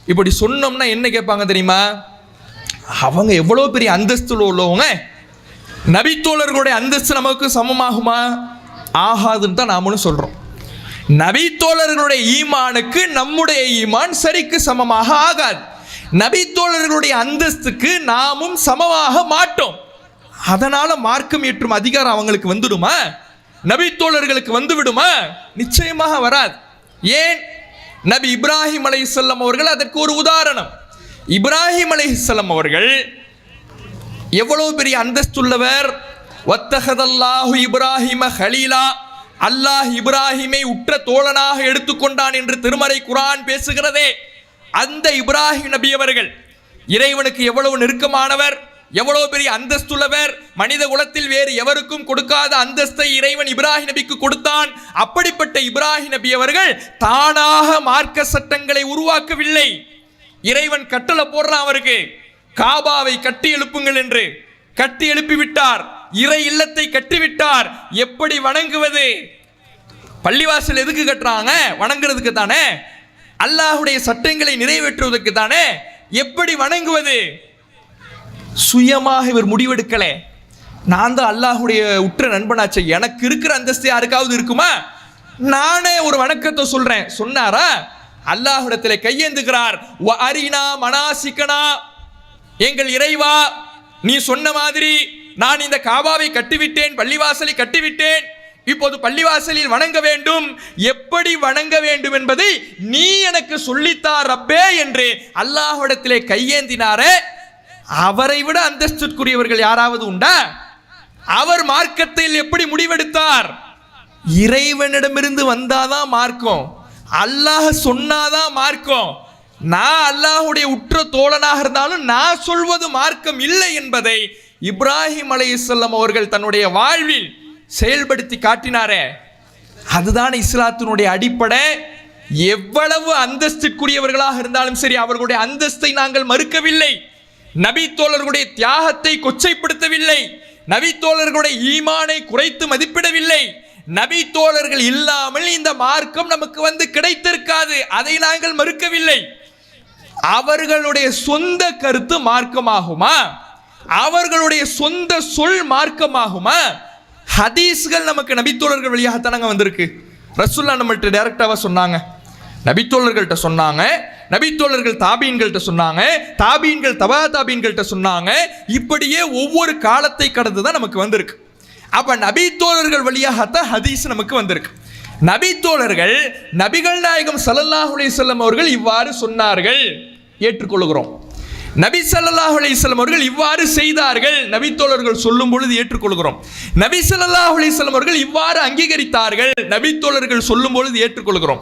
இப்படி சொன்னோம்னா என்ன கேட்பாங்க தெரியுமா? அவங்க எவ்வளவு பெரிய அந்தஸ்துல உள்ளவங்க, நபி தோழர்களுடைய அந்தஸ்து நமக்கு சமமாகுமா? ஆகாதுன்னு தான் நாமளும் சொல்றோம். நபி தோழர்களுடைய ஈமானுக்கு நம்முடைய ஈமான் சரிக்கு சமமாக ஆகாது. நபி தோழர்களுடைய அந்தஸ்துக்கு நாமும் சமமாக மாட்டோம். அதனால மார்க்கம் ஏற்றும் அதிகாரம் அவங்களுக்கு வந்துடுமா? நபி தோழர்களுக்கு வந்து விடுமா? நிச்சயமாக வராது. ஏன்? நபி இப்ராஹிம் அலைஹிஸ்ஸலாம் அவர்கள் அதற்கு ஒரு உதாரணம். இப்ராஹிம் அலைஹிஸ்ஸலாம் அவர்கள் எவ்வளவு பெரிய அந்தஸ்துள்ளவர். வத்தஹதல்லாஹு இப்ராஹிம ஹலீலா, அல்லாஹ் இப்ராஹிமை உற்ற தோழனாக எடுத்துக்கொண்டான் என்று திருமறை குர்ஆன் பேசுகிறதே. அந்த இப்ராஹிம் நபி அவர்கள் இறைவனுக்கு எவ்வளவு நெருக்கமானவர், எவ்வளவு பெரிய அந்தஸ்துள்ளவர். மனித குலத்தில் வேறு எவருக்கும் கொடுக்காத அந்தஸ்தை இறைவன் இப்ராஹிம் நபிக்கு கொடுத்தான். அப்படிப்பட்ட இப்ராஹிம் நபி அவர்கள் தானாக மார்க்க சட்டங்களை உருவாக்கவில்லை. இறைவன் கட்டளை போடுறான் அவருக்கு, காபாவை கட்டி எழுப்புங்கள் என்று. கட்டி எழுப்பிவிட்டார், இறை இல்லத்தை கட்டிவிட்டார். எப்படி வணங்குவது? பள்ளிவாசல் எதுக்கு கட்டுறாங்க? வணங்குறதுக்கு தானே, அல்லாஹ்வுடைய சட்டங்களை நிறைவேற்றுவதற்கு தானே. எப்படி வணங்குவது? சுயமாக இவர் முடிவெடுக்கல. நான் தான் அல்லாஹ்வுடைய உற்ற நண்பனாச்சு, எனக்கு இருக்கிற அந்தஸ்து யாருக்காவது இருக்குமா? நானே ஒரு வணக்கத்தை சொல்றேன் சொன்னாரா? அல்லாஹ்விடத்தில் கையேந்துகிறார். வ அரினா மனாசிக்கனா, எங்கள் இறைவா நீ சொன்ன மாதிரி நான் இந்த காபாவை கட்டிவிட்டேன், பள்ளிவாசலை கட்டிவிட்டேன், இப்போது பள்ளிவாசலில் வணங்க வேண்டும். எப்படி வணங்க வேண்டும் என்பதை நீ எனக்கு சொல்லித்தார் ரப்பே என்று அல்லாஹ்விடத்திலே கையேந்தினாரே. அவரை விட அந்தஸ்துக்குரியவர்கள் யாராவது உண்டா? அவர் மார்க்கத்தில் எப்படி முடிவெடுத்தார்? இறைவனிடமிருந்து வந்தாதான் மார்க்கம், அல்லாஹ் சொன்னாதான் மார்க்கம். நான் அல்லாஹ்வுடைய உற்ற தோழனாக இருந்தாலும் நான் சொல்வது மார்க்கம் இல்லை என்பதை இப்ராஹிம் அலைஹிஸ்ஸலாம் அவர்கள் தன்னுடைய வாழ்வில் செயல்படுத்தி காட்டினாரே. அதுதான் இஸ்லாத்தினுடைய அடிப்படை. எவ்வளவு அந்தஸ்திற்குரியவர்களாக இருந்தாலும் சரி, அவர்களுடைய அந்தஸ்தை நாங்கள் மறுக்கவில்லை. நபி தோழர்களுடைய தியாகத்தை கொச்சைப்படுத்தவில்லை, நபி தோழர்களுடைய ஈமானை குறைத்து மதிப்பிடவில்லை. நபி தோழர்கள் இல்லாமல் இந்த மார்க்கம் நமக்கு வந்து கிடைத்திருக்காது, அதை நாங்கள் மறுக்கவில்லை. அவர்களுடைய சொந்த கருத்து மார்க்கமாகுமா? அவர்களுடைய சொந்த சொல் மார்க்கமாகுமா? ஹதீஸ்கள் நமக்கு நபித்தோழர்கள் வழியாகத்தானங்க வந்திருக்கு. ரசூலுல்லாஹ் நம்மள்ட்ட டைரக்டாக சொன்னாங்க, நபித்தோழர்கள்ட்ட சொன்னாங்க, நபித்தோழர்கள் தாபீன்கள்ட்ட சொன்னாங்க, தாபீன்கள் தபா தாபீன்கள்ட்ட சொன்னாங்க. இப்படியே ஒவ்வொரு காலத்தை கடந்து தான் நமக்கு வந்திருக்கு. அப்ப நபித்தோழர்கள் வழியாகத்தான் ஹதீஸ் நமக்கு வந்திருக்கு. நபித்தோழர்கள் நபிகள் நாயகம் ஸல்லல்லாஹு அலைஹி வஸல்லம் அவர்கள் இவ்வாறு சொன்னார்கள், ஏற்றுக்கொள்கிறோம். நபி ஸல்லல்லாஹு அலைஹி வஸல்லம் அவர்கள் இவ்வாறு செய்தார்கள், நபித்தோழர்கள் சொல்லும் பொழுது ஏற்றுக்கொள்கிறோம். நபி ஸல்லல்லாஹு அலைஹி வஸல்லம் அவர்கள் இவ்வாறு அங்கீகரித்தார்கள், நபித்தோழர்கள் சொல்லும் பொழுது ஏற்றுக்கொள்கிறோம்.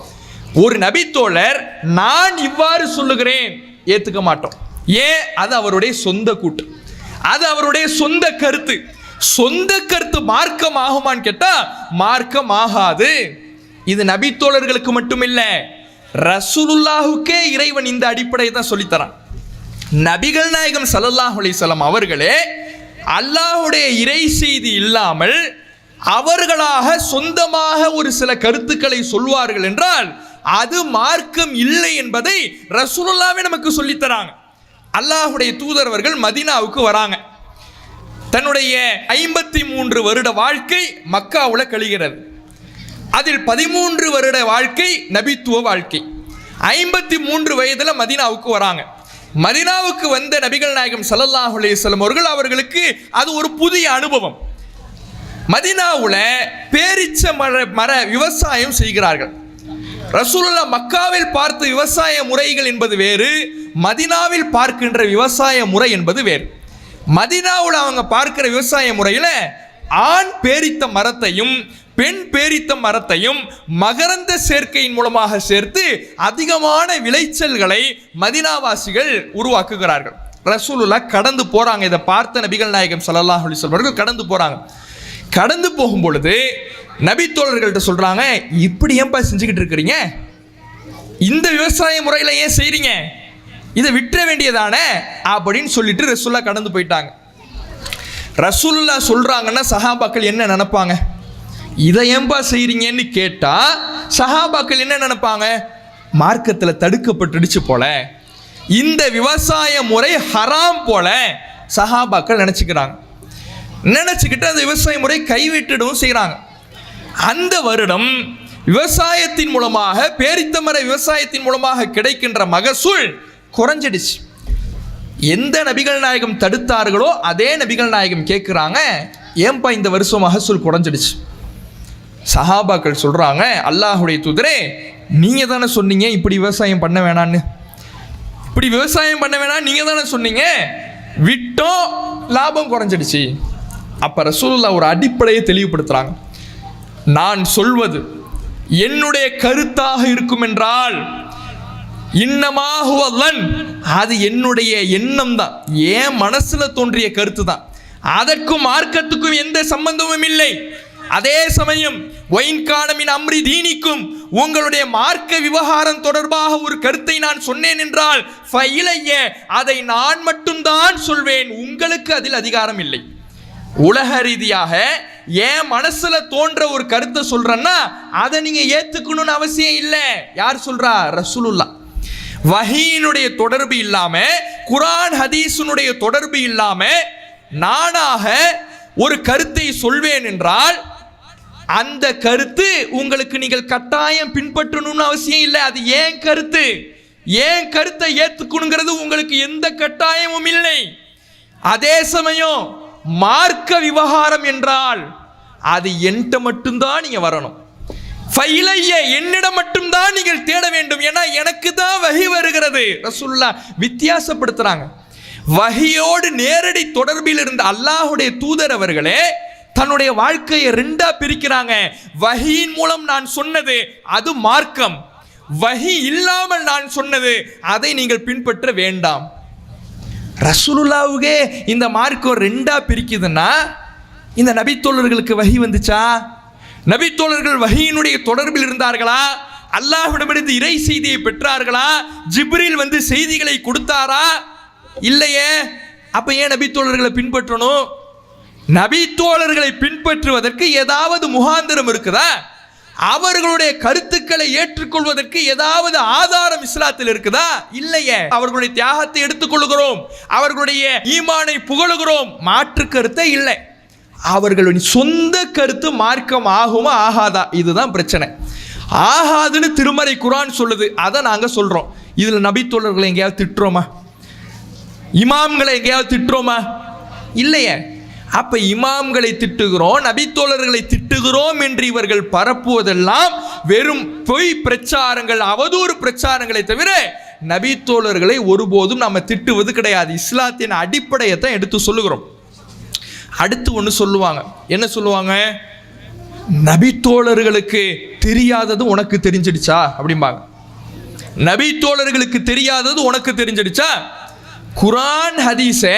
ஒரு நபித்தோழர் நான் இவ்வாறு சொல்லுகிறேன் ஏத்துக்க மாட்டோம். ஏன்? அது அவருடைய சொந்த கூட்டு, அது அவருடைய சொந்த கருத்து. சொந்த கருத்து மார்க்கம் ஆகுமான்னு கேட்டா மார்க்கம் ஆகாது. இது நபித்தோழர்களுக்கு மட்டுமில்ல, ரசூலுல்லாஹுக்கே இறைவன் இந்த அடிப்படையை தான் சொல்லித்தரான். நபிகள் நாயகம் ஸல்லல்லாஹு அலைஹி வஸல்லம் அவர்களே அல்லாஹ்வுடைய இறை செய்தி இல்லாமல் அவர்களாக சொந்தமாக ஒரு சில கருத்துக்களை சொல்வார்கள் என்றால் அது மார்க்கம் இல்லை என்பதை ரசூலுல்லாஹ்வே நமக்கு சொல்லித்தராங்க. அல்லாஹ்வுடைய தூதரவர்கள் மதீனாவுக்கு வராங்க. தன்னுடைய 53 வருட வாழ்க்கை மக்காவுல கழிகிறது. அதில் 13 வருட வாழ்க்கை நபித்துவ வாழ்க்கை. 53 வயதுல மதீனாவுக்கு வராங்க. மதீனாவுக்கு வந்த நபிகள் நாயகம் ஸல்லல்லாஹு அலைஹி வஸல்லம் அவர்கள் அவர்களுக்கு அது ஒரு புதிய அனுபவம். மதீனாவுல பேரிச்ச மர விவசாயம் செய்கிறார்கள். ரசூலுல்லாஹ் மக்காவில் பார்த்த விவசாய முறைகள் என்பது வேறு, மதீனாவில் பார்க்கின்ற விவசாய முறை என்பது வேறு. மதீனாவுல அவங்க பார்க்கிற விவசாய முறையில ஆண் பேரித்த மரத்தையும் பெண் பேரித்த மரத்தையும் மகரந்த சேர்க்கையின் மூலமாக சேர்த்து அதிகமான விளைச்சல்களை மதீனாவாசிகள் உருவாக்குகிறார்கள். ரசூலுல்லாஹ் கடந்து போறாங்க. இதை பார்த்த நபிகள் நாயகம் ஸல்லல்லாஹு அலைஹி வஸல்லம் அவர்கள் கடந்து போறாங்க. கடந்து போகும் பொழுது நபித்தோழர்கள்ட்ட சொல்றாங்க, இப்படி ஏன்பா செஞ்சுக்கிட்டு இருக்கிறீங்க? இந்த விவசாய முறையில ஏன் செய்றீங்க? இதை விட்டுற வேண்டியதானே அப்படின்னு சொல்லிட்டு ரசூலுல்லாஹ் கடந்து போயிட்டாங்க. ரசூலுல்லாஹ் சொல்றாங்கன்னா சஹாபாக்கள் என்ன நினைப்பாங்க? இதை ஏன்பா செய்றீங்கன்னு கேட்டா சஹாபாக்கள் என்ன நினைப்பாங்க? மார்க்கத்தில் தடுக்கப்பட்டுடுச்சு போல, இந்த விவசாய முறை ஹராம் போல சஹாபாக்கள் நினைச்சுக்கிறாங்க. நினைச்சுக்கிட்டு அந்த விவசாய முறை கைவிட்டுடும் செய்கிறாங்க. அந்த வருடம் விவசாயத்தின் மூலமாக பேரித்தமர விவசாயத்தின் மூலமாக கிடைக்கின்ற மகசூல் குறைஞ்சிடுச்சு. எந்த நபிகள் நாயகம் தடுத்தார்களோ அதே நபிகள் நாயகம் கேட்குறாங்க, ஏன்பா இந்த வருஷம் மகசூல் குறைஞ்சிடுச்சு? சஹாபாக்கள் சொல்றாங்க, அல்லாஹ்வுடைய தூதரே நீங்க தானே சொன்னீங்க இப்படி விவசாயம் பண்ண வேணான்னு, இப்படி விவசாயம் பண்ண வேணாம் நீங்க தானே சொன்னீங்க, விட்டோம் லாபம் குறைஞ்சிடுச்சு. அப்ப ரசூலுல்லாஹ் ஒரு அடிப்படையை தெளிவுபடுத்துறாங்க, நான் சொல்வது என்னுடைய கருத்தாக இருக்கும் என்றால் இன்னமாகுவல்லன், அது என்னுடைய எண்ணம் தான், ஏன் மனசுல தோன்றிய கருத்து தான், அதற்கும் மார்க்கத்துக்கும் எந்த சம்பந்தமும் இல்லை. அதே சமயம் ஒயின்கானமின் அம்ரி தீனிக்கும், உங்களுடைய மார்க்க விவகாரம் தொடர்பாக ஒரு கருத்தை நான் சொன்னேன் என்றால் ஃபைலைய, அதை நான் மட்டும்தான் சொல்வேன், உங்களுக்கு அதில் அதிகாரம் இல்லை. உலக ரீதியாக ஏன் மனசுல தோன்ற ஒரு கருத்தை சொல்றேன்னா அதை நீங்க ஏத்துக்கணும்னு அவசியம் இல்லை. யார் சொல்றா? ரசூலுல்லாஹ். வஹீனுடைய தொடர்பு இல்லாம, குர்ஆன் ஹதீஸுடைய தொடர்பு இல்லாம நானாக ஒரு கருத்தை சொல்வேன் என்றால் அந்த கருத்து உங்களுக்கு நீங்கள் கட்டாயம் பின்பற்றணும்னு அவசியம் இல்லை. அது ஏன் கருத்து, ஏன் கருத்தை ஏத்துக்கணுங்கிறது உங்களுக்கு எந்த கட்டாயமும் இல்லை. அதே சமயம் மார்க்க விவகாரம் என்றால் அது என்கிட்ட மட்டும்தான் நீங்க வரணும், ஃபைலைய என்னிடம் மட்டும்தான் நீங்கள் தேட வேண்டும், ஏன்னா எனக்கு தான் வஹி வருகிறது. ரசூலுல்லாஹ் வித்தியாசப்படுத்துறாங்க. வஹியோடு நேரடி தொடர்பில் இருந்த அல்லாஹ்வுடைய தூதர் அவர்களே தன்னுடைய வாழ்க்கையை ரெண்டா பிரிக்கிறாங்க. வஹியின் மூலம் நான் சொன்னது அது மார்க்கம், வஹி இல்லாமல் நான் சொன்னது அதை நீங்கள் பின்பற்ற வேண்டாம். ரசூலுல்லாஹ்வுக்கே இந்த மார்க்கம் ரெண்டா பிரிக்குதுன்னா இந்த நபித்தோழர்களுக்கு வஹி வந்துச்சா? நபித்தோழர்கள் வஹியினுடைய தொடர்பில் இருந்தார்களா? அல்லாஹ்விடமிருந்து இறை செய்தியை பெற்றார்களா? ஜிப்ரீல் வந்து செய்திகளை கொடுத்தாரா? இல்லையே. அப்ப ஏன் நபித்தோழர்களை பின்பற்றணும்? நபித்தோழர்களை பின்பற்றுவதற்கு ஏதாவது முகாந்திரம் இருக்குதா? அவர்களுடைய கருத்துக்களை ஏற்றுக்கொள்வதற்கு ஏதாவது ஆதாரம் இஸ்லாத்தில் இருக்குதா? இல்லையே. அவர்களுடைய தியாகத்தை எடுத்துக்கொள்கிறோம், அவர்களுடைய ஈமானை புகழுகிறோம், மாற்று கருத்தை இல்லை. அவர்களுடைய சொந்த கருத்து மார்க்கம் ஆகுமா ஆகாதா? இதுதான் பிரச்சனை. ஆகாதுன்னு திருமறை குர்ஆன் சொல்லுது, அதை நாங்க சொல்றோம். இதில் நபித்தோழர்களை எங்கேயாவது திட்டுறோமா? இமாம்களை எங்கேயாவது திட்டுறோமா? இல்லையே. அப்ப இமாம்களை திட்டுகிறோம், நபித்தோழர்களை திட்டுகிறோம் என்று இவர்கள் பரப்புவதெல்லாம் வெறும் பொய் பிரச்சாரங்கள், அவதூறு பிரச்சாரங்களை தவிர நபித்தோழர்களை ஒருபோதும் நாம திட்டுவது கிடையாது. இஸ்லாத்தின் அடிப்படையை தான் எடுத்து சொல்லுகிறோம். அடுத்து ஒன்று சொல்லுவாங்க. என்ன சொல்லுவாங்க? நபித்தோழர்களுக்கு தெரியாதது உனக்கு தெரிஞ்சிடுச்சா அப்படிம்பாங்க. நபித்தோழர்களுக்கு தெரியாதது உனக்கு தெரிஞ்சிடுச்சா? குர்ஆன் ஹதீஸை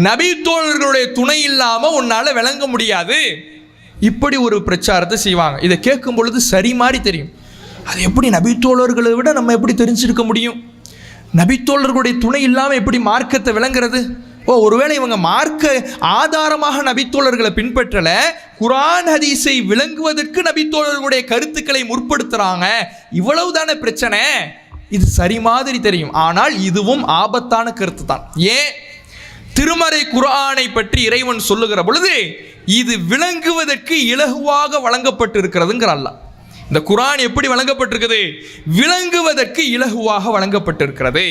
நபித்தோழர்களுடைய துணை இல்லாம உன்னால விளங்க முடியாது. இப்படி ஒரு பிரச்சாரத்தை செய்வாங்க. இதை கேட்கும் பொழுது சரி மாதிரி தெரியும். அது எப்படி நபித்தோழர்களை விட நம்ம எப்படி தெரிஞ்சிருக்க முடியும்? நபித்தோழர்களுடைய துணை இல்லாமல் எப்படி மார்க்கத்தை விளங்குறது? ஒருவேளை இவங்க மார்க்க ஆதாரமாக நபித்தோழர்களை பின்பற்றல, குர்ஆன் ஹதீஸை விளங்குவதற்கு நபித்தோழர்களுடைய கருத்துக்களை முற்படுத்துறாங்க, இவ்வளவுதான பிரச்சனை. இது சரி மாதிரி தெரியும். ஆனால் இதுவும் ஆபத்தான கருத்து தான். ஏன்? திருமறை குர்ஆனை பற்றி இறைவன் சொல்லுகிற பொழுது இது விளங்குவதற்கு இலகுவாக வழங்கப்பட்டிருக்கிறதுங்கிற அல்லாஹ். இந்த குர்ஆன் எப்படி வழங்கப்பட்டிருக்குது? விளங்குவதற்கு இலகுவாக வழங்கப்பட்டிருக்கிறது.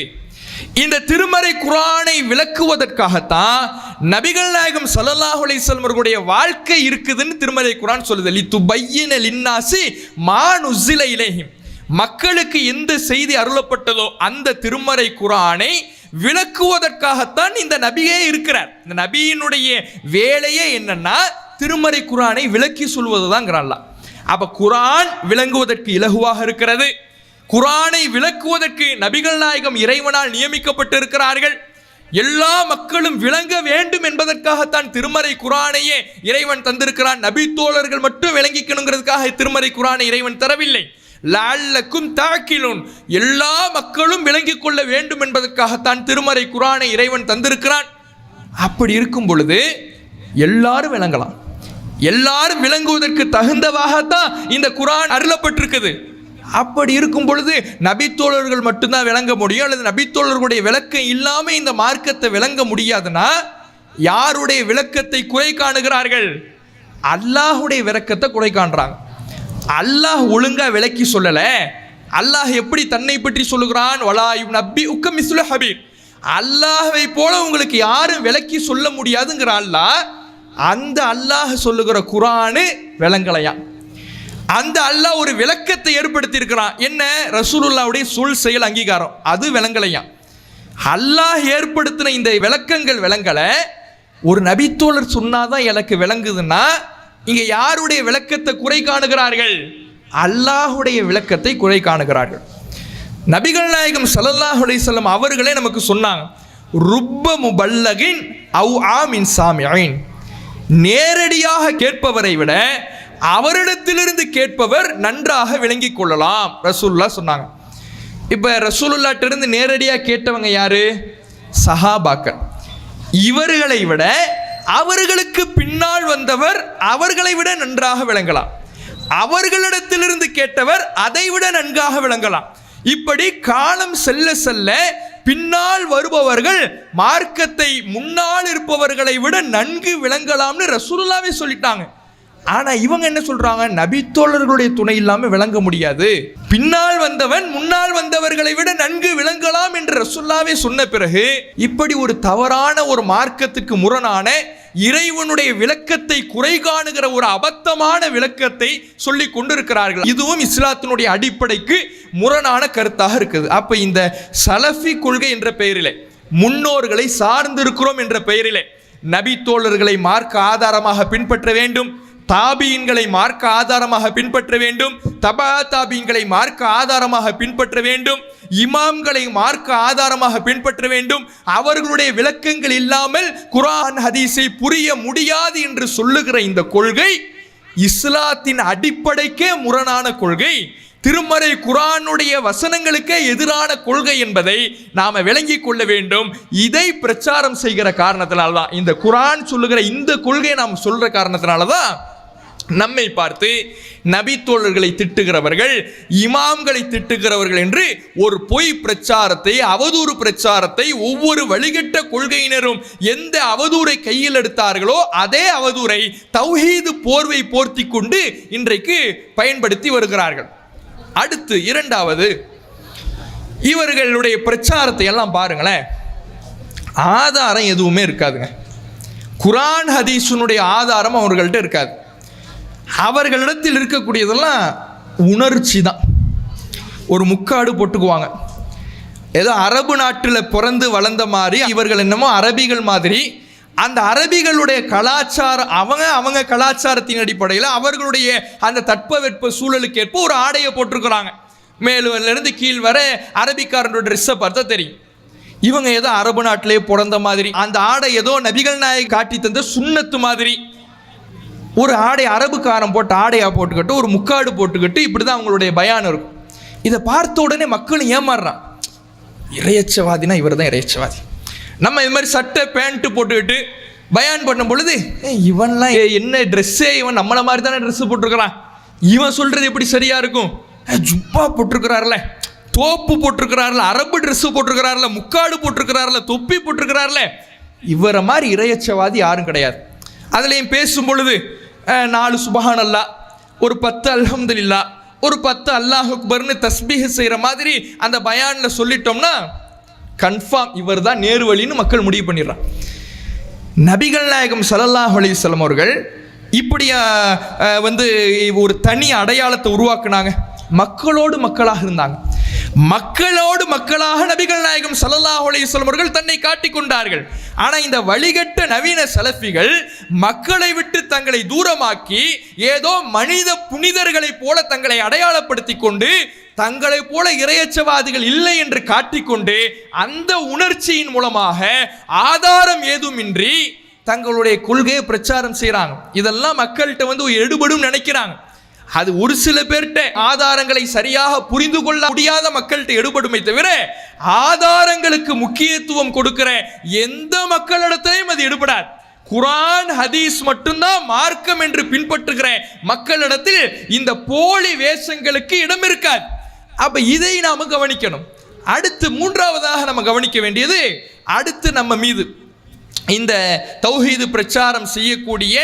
இந்த திருமறை குர்ஆனை விளக்குவதற்காகத்தான் நபிகள் நாயகம் ஸல்லல்லாஹு அலைஹி வஸல்லம் அவர்களுடைய வாழ்க்கை இருக்குதுன்னு திருமறை குர்ஆன் சொல்லுது. லிதுபய்யின லின்னாஸி மா நுஸில இலைஹிம். மக்களுக்கு எந்த செய்தி அருளப்பட்டதோ அந்த திருமறை குர்ஆனை விளக்குவதற்காகத்தான் இந்த நபியே இருக்கிறார். இந்த நபியினுடைய வேலையே என்னன்னா திருமறை குர்ஆனை விளக்கி சொல்வதுதான். அப்ப குர்ஆன் விளங்குவதற்கு இலகுவாக இருக்கிறது. குர்ஆனை விளக்குவதற்கு நபிகள் நாயகம் இறைவனால் நியமிக்கப்பட்டிருக்கிறார்கள். எல்லா மக்களும் விளங்க வேண்டும் என்பதற்காகத்தான் திருமறை குர்ஆனையே இறைவன் தந்திருக்கிறான். நபி தோழர்கள் மட்டும் விளங்கிக்கணுங்கிறதுக்காக திருமறை குர்ஆனை இறைவன் தரவில்லை. லஅல்லக்கும் தஅகிலூன், எல்லா மக்களும் விளங்கிக் கொள்ள வேண்டும் என்பதற்காகத்தான் திருமறை குர்ஆனை இறைவன் தந்திருக்கிறான். அப்படி இருக்கும் பொழுது எல்லாரும் விளங்கலாம். எல்லாரும் விளங்குவதற்கு தகுந்தவாகத்தான் இந்த குர்ஆன் அருளப்பட்டிருக்குது. அப்படி இருக்கும் பொழுது நபித்தோழர்கள் மட்டும்தான் விளங்க முடியும், அல்லது நபித்தோழர்களுடைய விளக்கம் இல்லாமல் இந்த மார்க்கத்தை விளங்க முடியாதுன்னா யாருடைய விளக்கத்தை குறை காணுகிறார்கள்? அல்லாஹுடைய விளக்கத்தை குறை காண்றாங்க. அல்லாஹ் ஒழுங்கா விளக்கி சொல்லல. அல்லாஹ் எப்படி தன்னை பற்றி சொல்லுகிறான்? வலா யுனப்பிஉக மிஸ்லு ஹபீர். அல்லாஹ்வை போல உங்களுக்கு யாரும் விளக்கி சொல்ல முடியாதுங்கிற அல்லாஹ், அந்த அல்லாஹ் சொல்லுகிற குர்ஆன் விளங்கலையா? அந்த அல்லாஹ் ஒரு விளக்கத்தை ஏற்படுத்தி இருக்கிறான். என்ன? ரசூலுல்லாஹ்வுடைய சொல் செயல் அங்கீகாரம், அது விளங்கலையா? அல்லாஹ் ஏற்படுத்தின இந்த விளக்கங்கள் விளங்கல. ஒரு நபித்தோழர் சொன்னாதான் எனக்கு விளங்குதுன்னா இங்க யாருடைய விளக்கத்தை குறை காணுகிறார்கள்? அல்லாஹுடைய விளக்கத்தை குறை காணுகிறார்கள். நபிகள் நாயகம் ஸல்லல்லாஹு அலைஹி வஸல்லம் அவர்களே நமக்கு சொன்னாங்க, ருப்ப முபல்லகின் அவ் ஆமின் சாமியின். நேரடியாக கேட்பவரை விட அவரிடத்திலிருந்து கேட்பவர் நன்றாக விளங்கிக் கொள்ளலாம் ரசூலுல்லாஹ் சொன்னாங்க. இப்ப ரசூலுல்லாஹ்ட்ட இருந்து நேரடியாக கேட்டவங்க யாரு? சஹாபாக்கள். இவர்களை விட அவர்களுக்கு பின்னால் வந்தவர் அவர்களை விட நன்றாக விளங்கலாம். அவர்களிடத்திலிருந்து கேட்டவர் அதை விட நன்றாக விளங்கலாம். இப்படி காலம் செல்ல செல்ல பின்னால் வருபவர்கள் மார்க்கத்தை முன்னால் இருப்பவர்களை விட நன்கு விளங்கலாம்னு ரசூலுல்லாஹ்வே சொல்லிட்டாங்க. ஆனா இவங்க என்ன சொல்றாங்க? நபித்தோழர்களுடைய துணை இல்லாம விளங்க முடியாது, பின்னால் வந்தவன் முன்னால் வந்தவர்களை விட நன்கு விளங்கலாம் என்று ரசூலுல்லாஹ்வே சொன்ன பிறகு இப்படி ஒரு தவறான ஒரு மார்க்கத்துக்கு முரணான இறைவனுடைய விளக்கத்தை குறை காணுகிற ஒரு அபத்தமான விளக்கத்தை சொல்லி கொண்டிருக்கிறார்கள். இதுவும் இஸ்லாத்தினுடைய அடிப்படைக்கு முரணான கருத்தாக இருக்குது. அப்ப இந்த சலஃபி கொள்கை என்ற பெயரிலே, முன்னோர்களை சார்ந்திருக்கிறோம் என்ற பெயரிலே நபி தோழர்களை மார்க்க ஆதாரமாக பின்பற்ற வேண்டும், தாபீன்களை மார்க்க ஆதாரமாக பின்பற்ற வேண்டும், தபா தாபீன்களை மார்க்க ஆதாரமாக பின்பற்ற வேண்டும், இமாம்களை மார்க்க ஆதாரமாக பின்பற்ற வேண்டும். அவர்களுடைய விளக்கங்கள் இல்லாமல் குர்ஆன் ஹதீஸை புரிய முடியாது என்று சொல்லுகிற இந்த கொள்கை இஸ்லாத்தின் அடிப்படைக்கே முரணான கொள்கை, திருமறை குர்ஆனுடைய வசனங்களுக்கே எதிரான கொள்கை என்பதை நாம விளங்கிக் கொள்ள வேண்டும். இதை பிரச்சாரம் செய்கிற காரணத்தினால்தான், இந்த குர்ஆன் சொல்லுகிற இந்த கொள்கையை நாம் சொல்ற காரணத்தினாலதான் நம்மை பார்த்து நபி தோழர்களை திட்டுகிறவர்கள், இமாம்களை திட்டுகிறவர்கள் என்று ஒரு பொய் பிரச்சாரத்தை, அவதூறு பிரச்சாரத்தை ஒவ்வொரு வழிகட்ட கொள்கையினரும் எந்த அவதூறை கையில் எடுத்தார்களோ அதே அவதூறை தௌஹீது போர்வை போர்த்தி கொண்டு இன்றைக்கு பயன்படுத்தி வருகிறார்கள். அடுத்து இரண்டாவது, இவர்களுடைய பிரச்சாரத்தை எல்லாம் பாருங்களேன், ஆதாரம் எதுவுமே இருக்காதுங்க. குர்ஆன் ஹதீஸுனுடைய ஆதாரம் அவர்கள்ட்ட இருக்காது. அவர்களிடத்தில் இருக்கக்கூடியதெல்லாம் உணர்ச்சி தான். ஒரு முக்காடு போட்டுக்குவாங்க. ஏதோ அரபு நாட்டில் பிறந்து வளர்ந்த மாதிரி இவர்கள் என்னமோ அரபிகள் மாதிரி. அந்த அரபிகளுடைய கலாச்சாரம் அவங்க கலாச்சாரத்தின் அடிப்படையில் அவர்களுடைய அந்த தட்பவெட்ப சூழலுக்கு ஏற்ப ஒரு ஆடையை போட்டிருக்கிறாங்க. மேலிருந்து கீழ் வர அரபிக்காரனோட ட்ரெஸ்ஸை பார்த்தா தெரியும். இவங்க ஏதோ அரபு நாட்டிலே பிறந்த மாதிரி, அந்த ஆடை ஏதோ நபிகள் நாயகம் காட்டி தந்த சுன்னத்து மாதிரி ஒரு ஆடை அரபுக்காரன் போட்டு ஆடையாக போட்டுக்கிட்டு ஒரு முக்காடு போட்டுக்கிட்டு இப்படி தான் அவங்களுடைய பயான் இருக்கும். இதை பார்த்த உடனே மக்களும் ஏமாறுறான். இறையச்சவாதினா இவர் தான் இறையச்சவாதி. நம்ம இது மாதிரி சட்டை பேண்ட்டு போட்டுக்கிட்டு பயான் பண்ணும் பொழுது இவன்லாம் என்ன ட்ரெஸ்ஸே, இவன் நம்மளை மாதிரி தானே ட்ரெஸ்ஸு போட்டிருக்கிறான், இவன் சொல்கிறது எப்படி சரியாக இருக்கும், ஜுப்பா போட்டிருக்கிறார்ல, தோப்பு போட்டிருக்கிறார்ல, அரபு ட்ரெஸ்ஸு போட்டிருக்கிறார்ல, முக்காடு போட்டிருக்கிறார்ல, தொப்பி போட்டிருக்கிறார்ல, இவரை மாதிரி இறையச்சவாதி யாரும் கிடையாது. அதுலேயும் பேசும் பொழுது 4 சுபஹான் அல்லாஹ், ஒரு 10 அல்ஹம்துலில்லாஹ், ஒரு 10 அல்லாஹ் அக்பர்னு தஸ்பீஹ் செய்கிற மாதிரி அந்த பயானில் சொல்லிட்டோம்னா கன்ஃபார்ம் இவர் தான் நேர்வழின்னு மக்கள் முடிவு பண்ணிடுறான். நபிகள் நாயகம் ஸல்லல்லாஹு அலைஹி வஸல்லம் அவர்கள் இப்படி ஒரு தனி அடையாளத்தை உருவாக்குனாங்க. மக்களோடு மக்களாக இருந்தாங்க. மக்களோடு மக்களாக நபிகள் நாயகம் ஸல்லல்லாஹு அலைஹி வஸல்லம் அவர்கள் தன்னை காட்டிக் கொண்டார்கள். ஆனால் இந்த வழிகட்ட நவீன சலஃபிகள் மக்களை விட்டு தங்களை தூரமாக்கி ஏதோ மனித புனிதர்களைப் போல தங்களை அடையாளப்படுத்தி கொண்டு தங்களை போல இறையச்சவாதிகள் இல்லை என்று காட்டிக்கொண்டு அந்த உணர்ச்சியின் மூலமாக ஆதாரம் ஏதுமின்றி தங்களுடைய கொள்கையை பிரச்சாரம் செய்கிறாங்க. இதெல்லாம் மக்கள்கிட்ட எடுபடும் நினைக்கிறாங்க. அது ஒரு சில பேர்கிட்ட ஆதாரங்களை சரியாக புரிந்து கொள்ள முடியாத மக்கள்கிட்ட எடுபடுமே தவிர ஆதாரங்களுக்கு முக்கியத்துவம் கொடுக்கிற எந்த மக்களிடத்திலையும் அது எடுபடாது. குர்ஆன் ஹதீஸ் மட்டும்தான் மார்க்கம் என்று பின்பற்றுகிற மக்களிடத்தில் இந்த போலி வேஷங்களுக்கு இடம் இருக்காது. அப்ப இதை நாம கவனிக்கணும். அடுத்து மூன்றாவதாக நம்ம கவனிக்க வேண்டியது, அடுத்து நம்ம மீது இந்த தௌஹீது பிரச்சாரம் செய்யக்கூடிய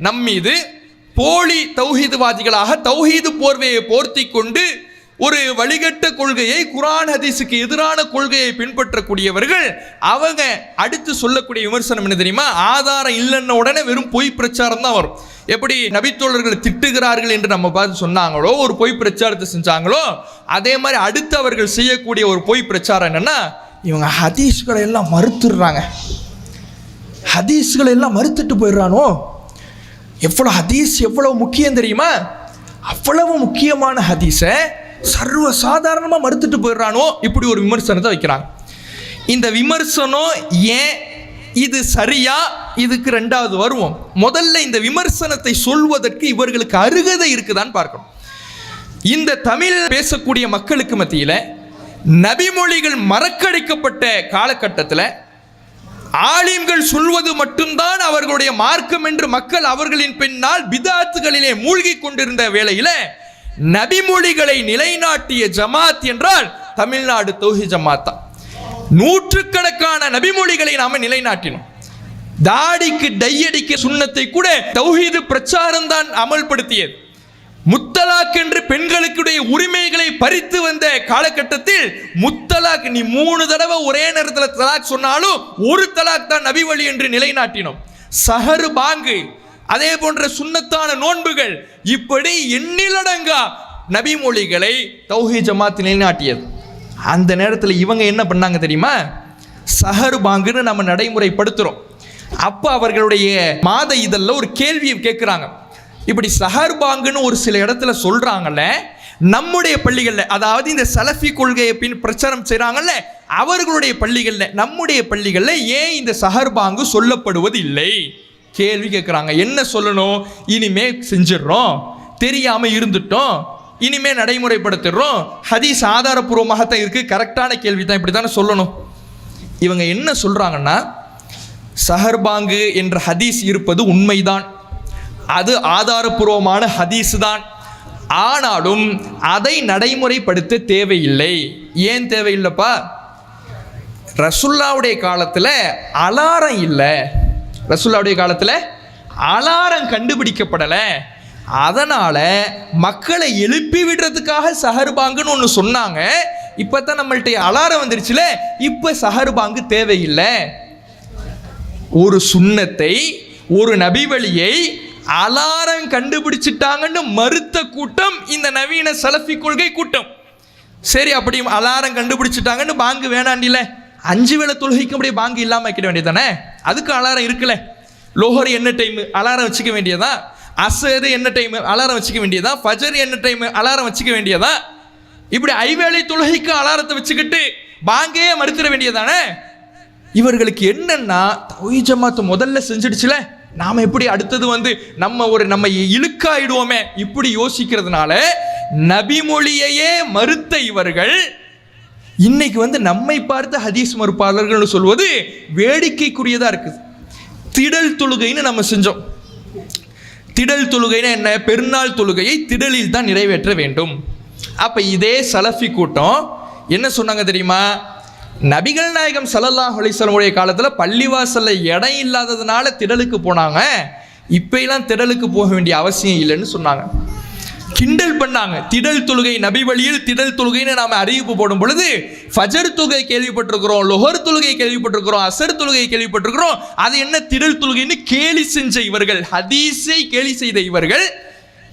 நம் மீது போலி தௌஹீதுவாதிகளாக தௌஹீது போர்வையை போர்த்தி கொண்டு ஒரு வழிகட்ட கொள்கையை, குர்ஆன் ஹதீஸுக்கு எதிரான கொள்கையை பின்பற்றக்கூடியவர்கள் அவங்க அடுத்து சொல்லக்கூடிய விமர்சனம் என்ன தெரியுமா? ஆதாரம் இல்லைன்ன உடனே வெறும் பொய் பிரச்சாரம் தான் வரும். எப்படி நபித்தோழர்களை திட்டுகிறார்கள் என்று நம்ம பார்த்து சொன்னாங்களோ, ஒரு பொய் பிரச்சாரத்தை செஞ்சாங்களோ, அதே மாதிரி அடுத்து அவர்கள் செய்யக்கூடிய ஒரு பொய் பிரச்சாரம் என்னன்னா, இவங்க ஹதீஸ்களை எல்லாம் மறுத்துடுறாங்க, ஹதீஸ்களை எல்லாம் மறுத்துட்டு போயிடுறானோ. எவ்வளோ ஹதீஸ் எவ்வளவு முக்கியம் தெரியுமா? அவ்வளவு முக்கியமான ஹதீஸை சர்வ சாதாரணமாக மறுத்துட்டு போயிடுறானோ. இப்படி ஒரு விமர்சனத்தை வைக்கிறாங்க. இந்த விமர்சனம் ஏன், இது சரியா, இதுக்கு ரெண்டாவது வருவோம். முதல்ல இந்த விமர்சனத்தை சொல்வதற்கு இவர்களுக்கு அருகதை இருக்குதான்னு பார்க்கணும். இந்த தமிழ் பேசக்கூடிய மக்களுக்கு மத்தியில் நபிமொழிகள் மறக்கடிக்கப்பட்ட காலகட்டத்தில் ஆலிம்கள் சொல்வது மட்டும்தான் அவர்களுடைய மார்க்கம் என்று மக்கள் அவர்களின் பின்னால் பிதாத்துகளிலே மூழ்கி கொண்டிருந்த வேளையில் நபிமொழிகளை நிலைநாட்டிய ஜமாத் என்றால் தமிழ்நாடு தௌஹீத் ஜமாத் தான். நூற்றுக்கணக்கான நபிமொழிகளை நாம நிலைநாட்டினோம். தாடிக்கு டையடிக்க சுன்னத்தை கூட தௌஹீது பிரச்சாரம் தான் அமல்படுத்தியது. முத்தலாக் என்று பெண்களுக்குடைய உரிமைகளை பறித்து வந்த காலகட்டத்தில் முத்தலாக், நீ 3 தடவை ஒரே நேரத்தில் தலாக் சொன்னாலும் ஒரு தலாக் தான் நபி வழி என்று நிலைநாட்டினோம். சஹர் பாங்கு, அதே போன்ற சுன்னத்தான நோன்புகள், இப்படி எண்ணிலடங்கா நபிமொழிகளை தௌஹீத் ஜமாத் நிலைநாட்டியது. அந்த நேரத்தில் இவங்க என்ன பண்ணாங்க தெரியுமா? சஹர் பாங்குன்னு நம்ம நடைமுறைப்படுத்துகிறோம். அப்போ அவர்களுடைய மாத இதழில் ஒரு கேள்வியை கேட்குறாங்க. இப்படி சஹர் பாங்குன்னு ஒரு சில இடத்துல சொல்கிறாங்கல்ல, நம்முடைய பள்ளிகளில், அதாவது இந்த சலஃபி கொள்கையை பிரச்சாரம் செய்கிறாங்கல்ல அவர்களுடைய பள்ளிகளில், நம்முடைய பள்ளிகளில் ஏன் இந்த சஹர் பாங்கு சொல்லப்படுவது இல்லை? கேள்வி கேட்குறாங்க. என்ன சொல்லணும்? இனிமே செஞ்சிடறோம், தெரியாமல் இருந்துட்டோம், இனிமே நடைமுறைப்படுத்திடுறோம், ஹதீஸ் ஆதாரப்பூர்வமாகத்தான் இருக்குது, கரெக்டான கேள்வி தான், இப்படி தானே சொல்லணும். இவங்க என்ன சொல்கிறாங்கன்னா, சஹர் பாங்கு என்ற ஹதீஸ் இருப்பது உண்மைதான், அது ஆதாரப்பூர்வமான ஹதீஸ் தான். ஆனாலும் அதை நடைமுறைப்படுத்த தேவையில்லை. ஏன் தேவையில்லைப்பா? ரசூலுல்லாஹ்வுடைய காலத்தில் அலாரம் இல்லை, ரசூலுல்லாஹ்வுடைய காலத்தில் அலாரம் கண்டுபிடிக்கப்படலை. அதனால் மக்களை எழுப்பி விடுறதுக்காக சஹர் பாங்குன்னு ஒன்று சொன்னாங்க. இப்பதான் நம்மள்ட்ட அலாரம் வந்துருச்சுல, இப்ப சஹர் பாங்கு தேவையில்லை. ஒரு சுன்னத்தை, ஒரு நபி வழியை அலாரம் கண்டுபிடிச்சிட்டாங்கன்னு மறுத்த கூட்டம் இந்த நவீன சலஃபி கொள்கை கூட்டம். சரி, அப்படி அலாரம் கண்டுபிடிச்சிட்டாங்கன்னு பாங்கு வேணாண்டில, 5 வேளை தொழுகைக்கு அப்படியே பாங்கு இல்லாம வைக்க வேண்டியதானே? அதுக்கு அலாரம் இருக்குல்ல. லோஹர் என்ன டைம் அலாரம் வச்சுக்க வேண்டியதா, அசர் என்ன டைம் அலாரம் வச்சுக்க வேண்டியதா, ஃபஜர் என்ன டைம் அலாரம் வச்சுக்க வேண்டியதா? இப்படி 5 வேளை தொழுகைக்கு அலாரத்தை வச்சுக்கிட்டு பாங்கே மறுத்திட வேண்டியதானே? இவர்களுக்கு என்னன்னா, தௌஹீத் ஜமாத் முதல்ல செஞ்சிடுச்சுல, நாம எப்படி அடுத்தது நம்ம இழுக்காயிடுவோமே இப்படி யோசிக்கிறதுனால நபிமொழியையே மறுத்த இவர்கள் இன்னைக்கு நம்மை பார்த்த ஹதீஸ் மறுப்பாளர்கள் சொல்வது வேடிக்கைக்குரியதா இருக்குது. திடல் தொழுகைன்னு நம்ம செஞ்சோம். திடல் தொழுகைன்னா என்ன? பெருநாள் தொழுகையை திடலில் தான் நிறைவேற்ற வேண்டும். அப்ப இதே சலஃபி கூட்டம் என்ன சொன்னாங்க தெரியுமா? நபிகள் நாயகம் ஸல்லல்லாஹு அலைஹி வஸல்லம் காலத்தில் பள்ளிவாசல்ல இடம் இல்லாததுனால திடலுக்கு போனாங்க, இப்ப எல்லாம் திடலுக்கு போக வேண்டிய அவசியம் இல்லைன்னு சொன்னாங்க. கிண்டல் பண்ணாங்க. திடல் தொழுகை நபி வழியில் திடல் தொழுகைன்னு நாம அறிவிப்பு போடும் பொழுது ஃபஜர் தொழுகை கேள்விப்பட்டிருக்கிறோம், லொஹர் தொழுகை கேள்விப்பட்டிருக்கிறோம், அசர் தொழுகை கேள்விப்பட்டிருக்கிறோம். அது என்ன திடல் தொழுகைன்னு கேலி செஞ்ச இவர்கள், ஹதீஸை கேலி செய்த இவர்கள்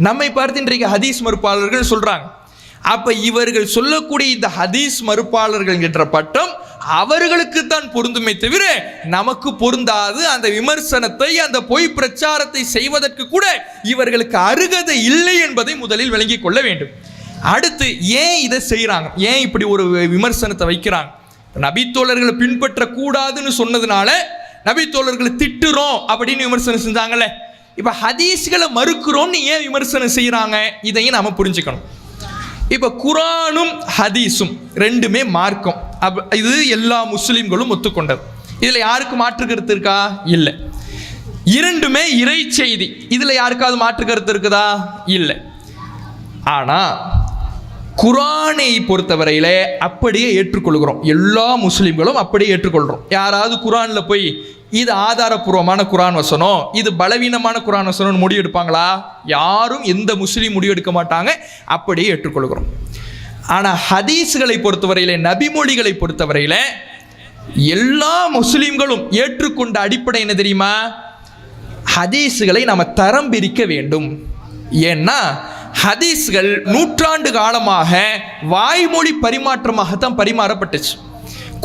நம்மை பார்த்து இன்றைக்கு ஹதீஸ் மறுப்பாளர்கள் சொல்றாங்க. அப்ப இவர்கள் சொல்லக்கூடிய இந்த ஹதீஸ் மறுப்பாளர்கள் என்ற பட்டம் அவர்களுக்கு தான் பொருந்துமே தவிர நமக்கு பொருந்தாது. அந்த விமர்சனத்தை, அந்த பொய் பிரச்சாரத்தை செய்வதற்கு கூட இவர்களுக்கு அருகதை இல்லை என்பதை முதலில் விளங்கிக் கொள்ள வேண்டும். அடுத்து ஏன் இதை செய்யறாங்க, ஏன் இப்படி ஒரு விமர்சனத்தை வைக்கிறாங்க? நபித்தோழர்களை பின்பற்ற கூடாதுன்னு சொன்னதுனால நபித்தோழர்களை திட்டுறோம் அப்படின்னு விமர்சனம் செஞ்சாங்கல்ல. இப்ப ஹதீஸ்களை மறுக்கிறோம்னு ஏன் விமர்சனம் செய்யறாங்க? இதையும் நாம புரிஞ்சுக்கணும். இப்ப குரானும் ஹதீஸும் ரெண்டுமே மார்க்கம், இது எல்லா முஸ்லிம்களும் ஒத்துக்கொண்டது. இதுல யாருக்கு மாற்று கருத்து இருக்கா? இல்லை. இரண்டுமே இறை செய்தி, இதுல யாருக்காவது மாற்று கருத்து இருக்குதா? இல்லை. ஆனா குரானை பொறுத்தவரையில அப்படியே ஏற்றுக்கொள்கிறோம், எல்லா முஸ்லிம்களும் அப்படியே ஏற்றுக்கொள்றோம். யாராவது குரான்ல போய் இது ஆதாரபூர்வமான குரான் வசனம், இது பலவீனமான குரான் வசனம் முடிவெடுப்பாங்களா? யாரும் எந்த முஸ்லீம் முடிவெடுக்க மாட்டாங்க, அப்படியே ஏற்றுக்கொள்கிறோம். ஆனால் ஹதீஸ்களை பொறுத்தவரையில, நபிமொழிகளை பொறுத்தவரையில எல்லா முஸ்லீம்களும் ஏற்றுக்கொண்ட அடிப்படை என்ன தெரியுமா? ஹதீஸ்களை நாம தரம் பிரிக்க வேண்டும். ஏன்னா ஹதீஸ்கள் நூற்றாண்டு காலமாக வாய்மொழி பரிமாற்றமாகத்தான் பரிமாறப்பட்டுச்சு.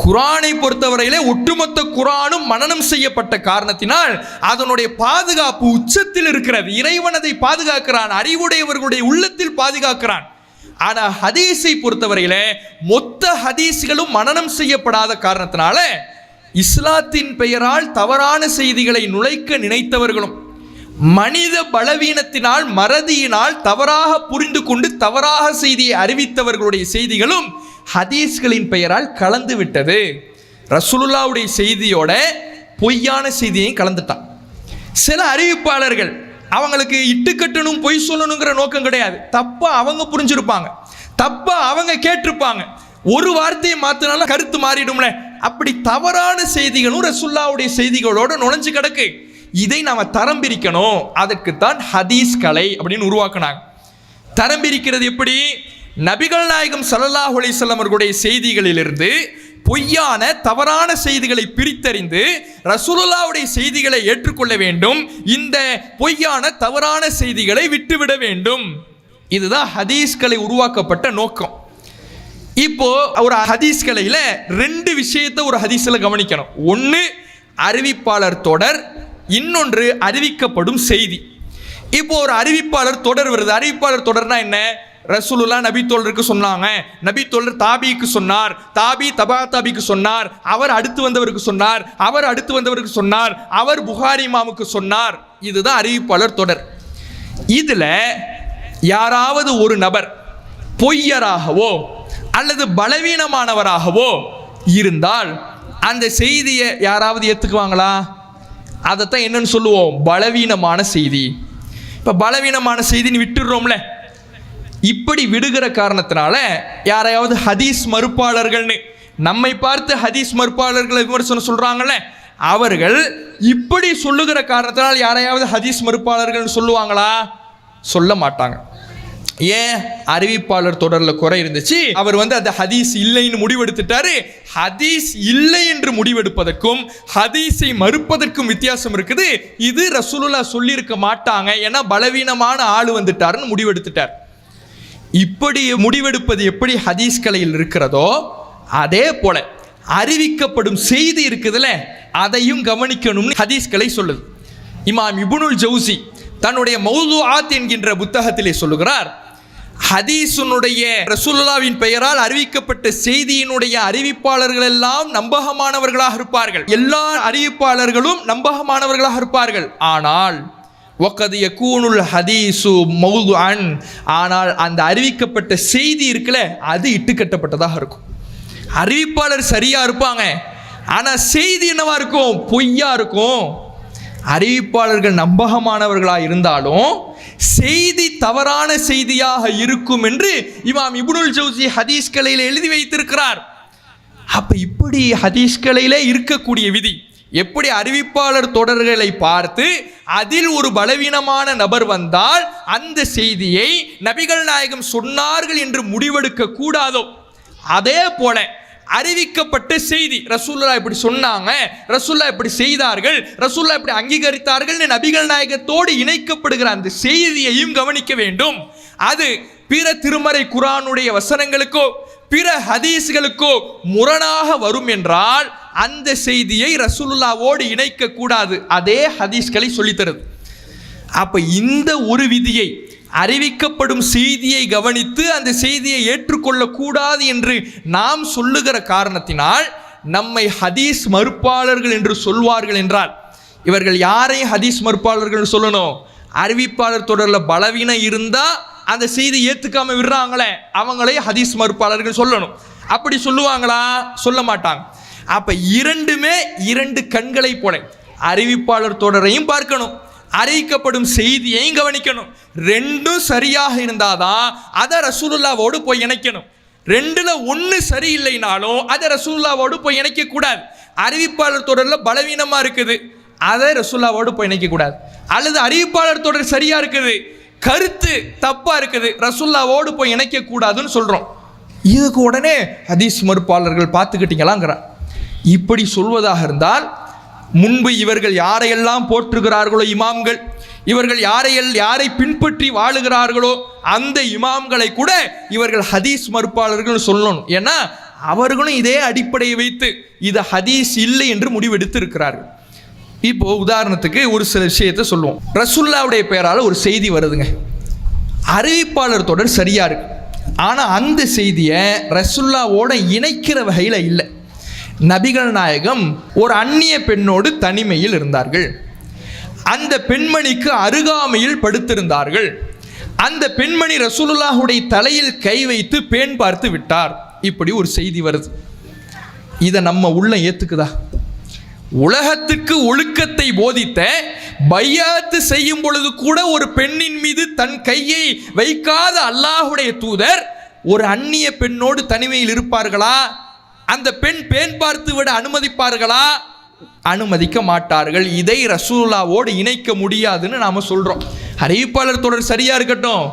குரானை பொறுத்தவரையிலே ஒட்டுமொத்த குரானும் மனனம் செய்யப்பட்ட காரணத்தினால் அதனுடைய பாதுகாப்பு உச்சத்தில் இருக்கிறது. இறைவன் அதை பாதுகாக்கிறான், அறிவுடையவர்களுடைய உள்ளத்தில் பாதுகாக்கிறான். ஆனா ஹதீஸை பொறுத்தவரையில மொத்த ஹதீஸ்களும் மனனம் செய்யப்படாத காரணத்தினால இஸ்லாத்தின் பெயரால் தவறான செய்திகளை நுழைக்க நினைத்தவர்களும், மனித பலவீனத்தினால் மறதியினால் தவறாக புரிந்து கொண்டு தவறாக செய்தியை அறிவித்தவர்களுடைய செய்திகளும் ஹதீஸ்களின் பெயரால் கலந்து விட்டது. ரசூலுல்லாஹ்வுடைய செய்தியோட பொய்யான செய்தியையும் கலந்துட்டான். சில அறிவிப்பாளர்கள் அவங்களுக்கு இட்டுக்கட்டணும், பொய் சொல்லணுங்கிற நோக்கம் கிடையாது, தப்பா அவங்க புரிஞ்சிருப்பாங்க, தப்பா அவங்க கேட்டிருப்பாங்க, ஒரு வார்த்தையை மாத்தினாலும் கருத்து மாறிடும்ல. அப்படி தவறான செய்திகளும் ரசூலுல்லாஹ்வுடைய செய்திகளோட நுழைஞ்சு கிடக்கு. இதை நாம தரம் பிரிக்கணும், அதற்குத்தான் ஹதீஸ் கலை அப்படின்னு உருவாக்கினாங்க. தரம் பிரிக்கிறது எப்படி? நபிகள் நாயகம் ஸல்லல்லாஹு அலைஹி வஸல்லம் அவர்களுடைய செய்திகளிலிருந்து பொய்யான தவறான செய்திகளை பிரித்தறிந்து ரசூலுல்லாஹ்வுடைய செய்திகளை ஏற்றுக்கொள்ள வேண்டும், இந்த பொய்யான தவறான செய்திகளை விட்டுவிட வேண்டும். இதுதான் ஹதீஸ்களை உருவாக்கப்பட்ட நோக்கம். இப்போ ஒரு ஹதீஸ் கலையில 2 விஷயத்தை ஒரு ஹதீஸ்ல கவனிக்கணும். ஒன்று அறிவிப்பாளர் தொடர், இன்னொன்று அறிவிக்கப்படும் செய்தி. இப்போ ஒரு அறிவிப்பாளர் தொடர் வருது. அறிவிப்பாளர் தொடர்னா என்ன? ரசூலுல்லாஹ் நபி தோழருக்கு சொன்னாங்க, நபி தோழர் தாபிக்கு சொன்னார், தாபி தபா தாபிக்கு சொன்னார், அவர் அடுத்து வந்தவருக்கு சொன்னார், அவர் அடுத்து வந்தவருக்கு சொன்னார், அவர் புகாரி இமாமுக்கு சொன்னார். இதுதான் அறிவிப்பாளர் தொடர். இதுல யாராவது ஒரு நபர் பொய்யராகவோ அல்லது பலவீனமானவராகவோ இருந்தால் அந்த செய்தியை யாராவது ஏத்துக்குவாங்களா? அதைத்தான் என்னன்னு சொல்லுவோம், பலவீனமான செய்தி. இப்ப பலவீனமான செய்தின்னு விட்டுடுறோம்ல. இப்படி விடுகிற காரணத்தினால யாரையாவது ஹதீஸ் மறுப்பாளர்கள்னு நம்மை பார்த்து ஹதீஸ் மறுப்பாளர்களை விமர்சனம் சொல்றாங்கல்ல, அவர்கள் இப்படி சொல்லுகிற காரணத்தினால் யாரையாவது ஹதீஸ் மறுப்பாளர்கள் சொல்லுவாங்களா? சொல்ல மாட்டாங்க. ஏன்? அறிவிப்பாளர் தொடர்ல குறை இருந்துச்சு. அவர் அந்த ஹதீஸ் இல்லைன்னு முடிவெடுத்துட்டாரு. ஹதீஸ் இல்லை என்று முடிவெடுப்பதற்கும் ஹதீஸை மறுப்பதற்கும் வித்தியாசம் இருக்குது. இது ரசூலுல்லாஹ் சொல்லியிருக்க மாட்டாங்க, ஏன்னா பலவீனமான ஆளு வந்துட்டாருன்னு முடிவெடுத்துட்டார். இப்படி முடிவெடுப்பது எப்படி ஹதீஸ் கலையில் இருக்கிறதோ அதே போல அறிவிக்கப்படும் செய்தி இருக்குதுல்ல, அதையும் கவனிக்கணும்னு ஹதீஸ் கலை சொல்லுது. இமாம் இப்னுல் ஜௌசி தன்னுடைய மௌதுஆத் என்கின்ற புத்தகத்திலே சொல்லுகிறார், ஹதீஸுனுடைய ரசூலுல்லாஹ்வின் பெயரால் அறிவிக்கப்பட்ட செய்தியினுடைய அறிவிப்பாளர்கள் எல்லாம் நம்பகமானவர்களாக இருப்பார்கள். எல்லா அறிவிப்பாளர்களும் நம்பகமானவர்களாக இருப்பார்கள். ஆனால் வகத் யகூனுல் ஹதீஸு மௌதுஅன், ஆனால் அந்த அறிவிக்கப்பட்ட செய்தி இருக்குல்ல, அது இட்டுக்கட்டப்பட்டதாக இருக்கும். அறிவிப்பாளர் சரியா இருப்பாங்க, ஆனா செய்தி என்னவா இருக்கும்? பொய்யா இருக்கும். அறிவிப்பாளர்கள் நம்பகமானவர்களாக இருந்தாலும் செய்தி தவறான செய்தியாக இருக்கும் என்று இமாம் இப்னுல் ஜௌசி ஹதீஸ் கலையில் எழுதி வைத்திருக்கிறார். அப்ப இப்படி ஹதீஸ் கலையிலே இருக்கக்கூடிய விதி, எப்படி அறிவிப்பாளர் தொடர்களை பார்த்து அதில் ஒரு பலவீனமான நபர் வந்தால் அந்த செய்தியை நபிகள் நாயகம் சொன்னார்கள் என்று முடிவெடுக்க கூடாதோ, அதே போல அறிவிக்கப்பட்ட செய்தி ரசூலுல்லாஹ் இப்படி சொன்னாங்க, ரசூலுல்லாஹ் இப்படி செய்தார்கள், ரசூலுல்லாஹ் இப்படி அங்கீகரித்தார்கள் நபிகள் நாயகத்தோடு இணைக்கப்படுகிற அந்த செய்தியையும் கவனிக்க வேண்டும். அது பிற திருமறை குர்ஆனுடைய வசனங்களுக்கோ பிற ஹதீஸ்களுக்கோ முரணாக வரும் என்றால் அந்த செய்தியை ரசூலுல்லாஹ்வோடு இணைக்க கூடாது. அதே ஹதீஸ்களை சொல்லித்தருது. அப்ப இந்த ஒரு விதியை, அறிவிக்கப்படும் செய்தியை கவனித்து அந்த செய்தியை ஏற்றுக்கொள்ளக்கூடாது என்று நாம் சொல்லுகிற காரணத்தினால் நம்மை ஹதீஸ் மறுப்பாளர்கள் என்று சொல்வார்கள் என்றால், இவர்கள் யாரை ஹதீஸ் மறுப்பாளர்கள் சொல்லணும்? அறிவிப்பாளர் தொடரில் பலவீனம் இருந்தால் அந்த செய்தி ஏற்றுக்காம விடுறாங்களே அவங்களே ஹதீஸ் மறுப்பாளர்கள் சொல்லணும். அப்படி சொல்லுவாங்களா? சொல்ல மாட்டாங்க. அப்ப இரண்டுமே இரண்டு கண்களை போல, அறிவிப்பாளர் தொடரையும் பார்க்கணும், அறிவிக்கப்படும் செய்தியையும் கவனிக்கணும். ரெண்டும் சரியாக இருந்தாதான் அதை ரசூலுல்லாஹ்வோடு போய் இணைக்கணும். ரெண்டுல ஒன்று சரியில்லைனாலும் அதை ரசூலுல்லாஹ்வோடு போய் இணைக்க கூடாது. அறிவிப்பாளர் தொடரில் பலவீனமா இருக்குது, அதை ரசூலுல்லாஹ்வோடு போய் இணைக்க கூடாது. அல்லது அறிவிப்பாளர் தொடர் சரியா இருக்குது, கருத்து தப்பா இருக்குது, ரசூலுல்லாஹ்வோடு போய் இணைக்க கூடாதுன்னு சொல்றோம். இதுக்கு உடனே ஹதீஸ் மறுப்பாளர்கள் பார்த்துக்கிட்டீங்களாங்கிறார். இப்படி சொல்வதாக இருந்தால் முன்பு இவர்கள் யாரையெல்லாம் போற்றுகிறார்களோ இமாம்கள், இவர்கள் யாரை பின்பற்றி வாழுகிறார்களோ அந்த இமாம்களை கூட இவர்கள் ஹதீஸ் மறுப்பாளர்கள் சொல்லணும். ஏன்னா அவர்களும் இதே அடிப்படையை வைத்து இது ஹதீஸ் இல்லை என்று முடிவெடுத்து இருக்கிறார்கள். இப்போ உதாரணத்துக்கு ஒரு சில விஷயத்தை சொல்லுவோம். ரசூலுல்லாஹ்வுடைய பெயரால் ஒரு செய்தி வருதுங்க, அறிவிப்பாளர் தொடர் சரியா இருக்கு, ஆனா அந்த செய்தியை ரசூலுல்லாஹ்வோட இணைக்கிற வகையில் இல்லை. நபிகள் நாயகம் ஒரு அந்நிய பெண்ணோடு தனிமையில் இருந்தார்கள், அந்த பெண்மணிக்கு அருகாமையில் படுத்திருந்தார்கள், அந்த பெண்மணி ரசூலுல்லாஹ்வுடைய தலையில் கை வைத்து பேன் பார்த்து விட்டார், இப்படி ஒரு செய்தி வருது. இதை நம்ம உள்ள ஏத்துக்குதா? உலகத்துக்கு ஒழுக்கத்தை போதித்த பையாத்து செய்யும் பொழுது கூட ஒரு பெண்ணின் மீது தன் கையை வைக்காத அல்லாஹ்வுடைய தூதர் ஒரு அந்நிய பெண்ணோடு தனிமையில் இருப்பார்களா? அந்த பெண் பேன் பார்த்து விட அனுமதிப்பார்களா? அனுமதிக்க மாட்டார்கள். இதை ரசூலுல்லாஹ்வோடு இணைக்க முடியாதுன்னு நாம சொல்றோம். அறிவிப்பாளர் தொடர் சரியா இருக்கட்டும்,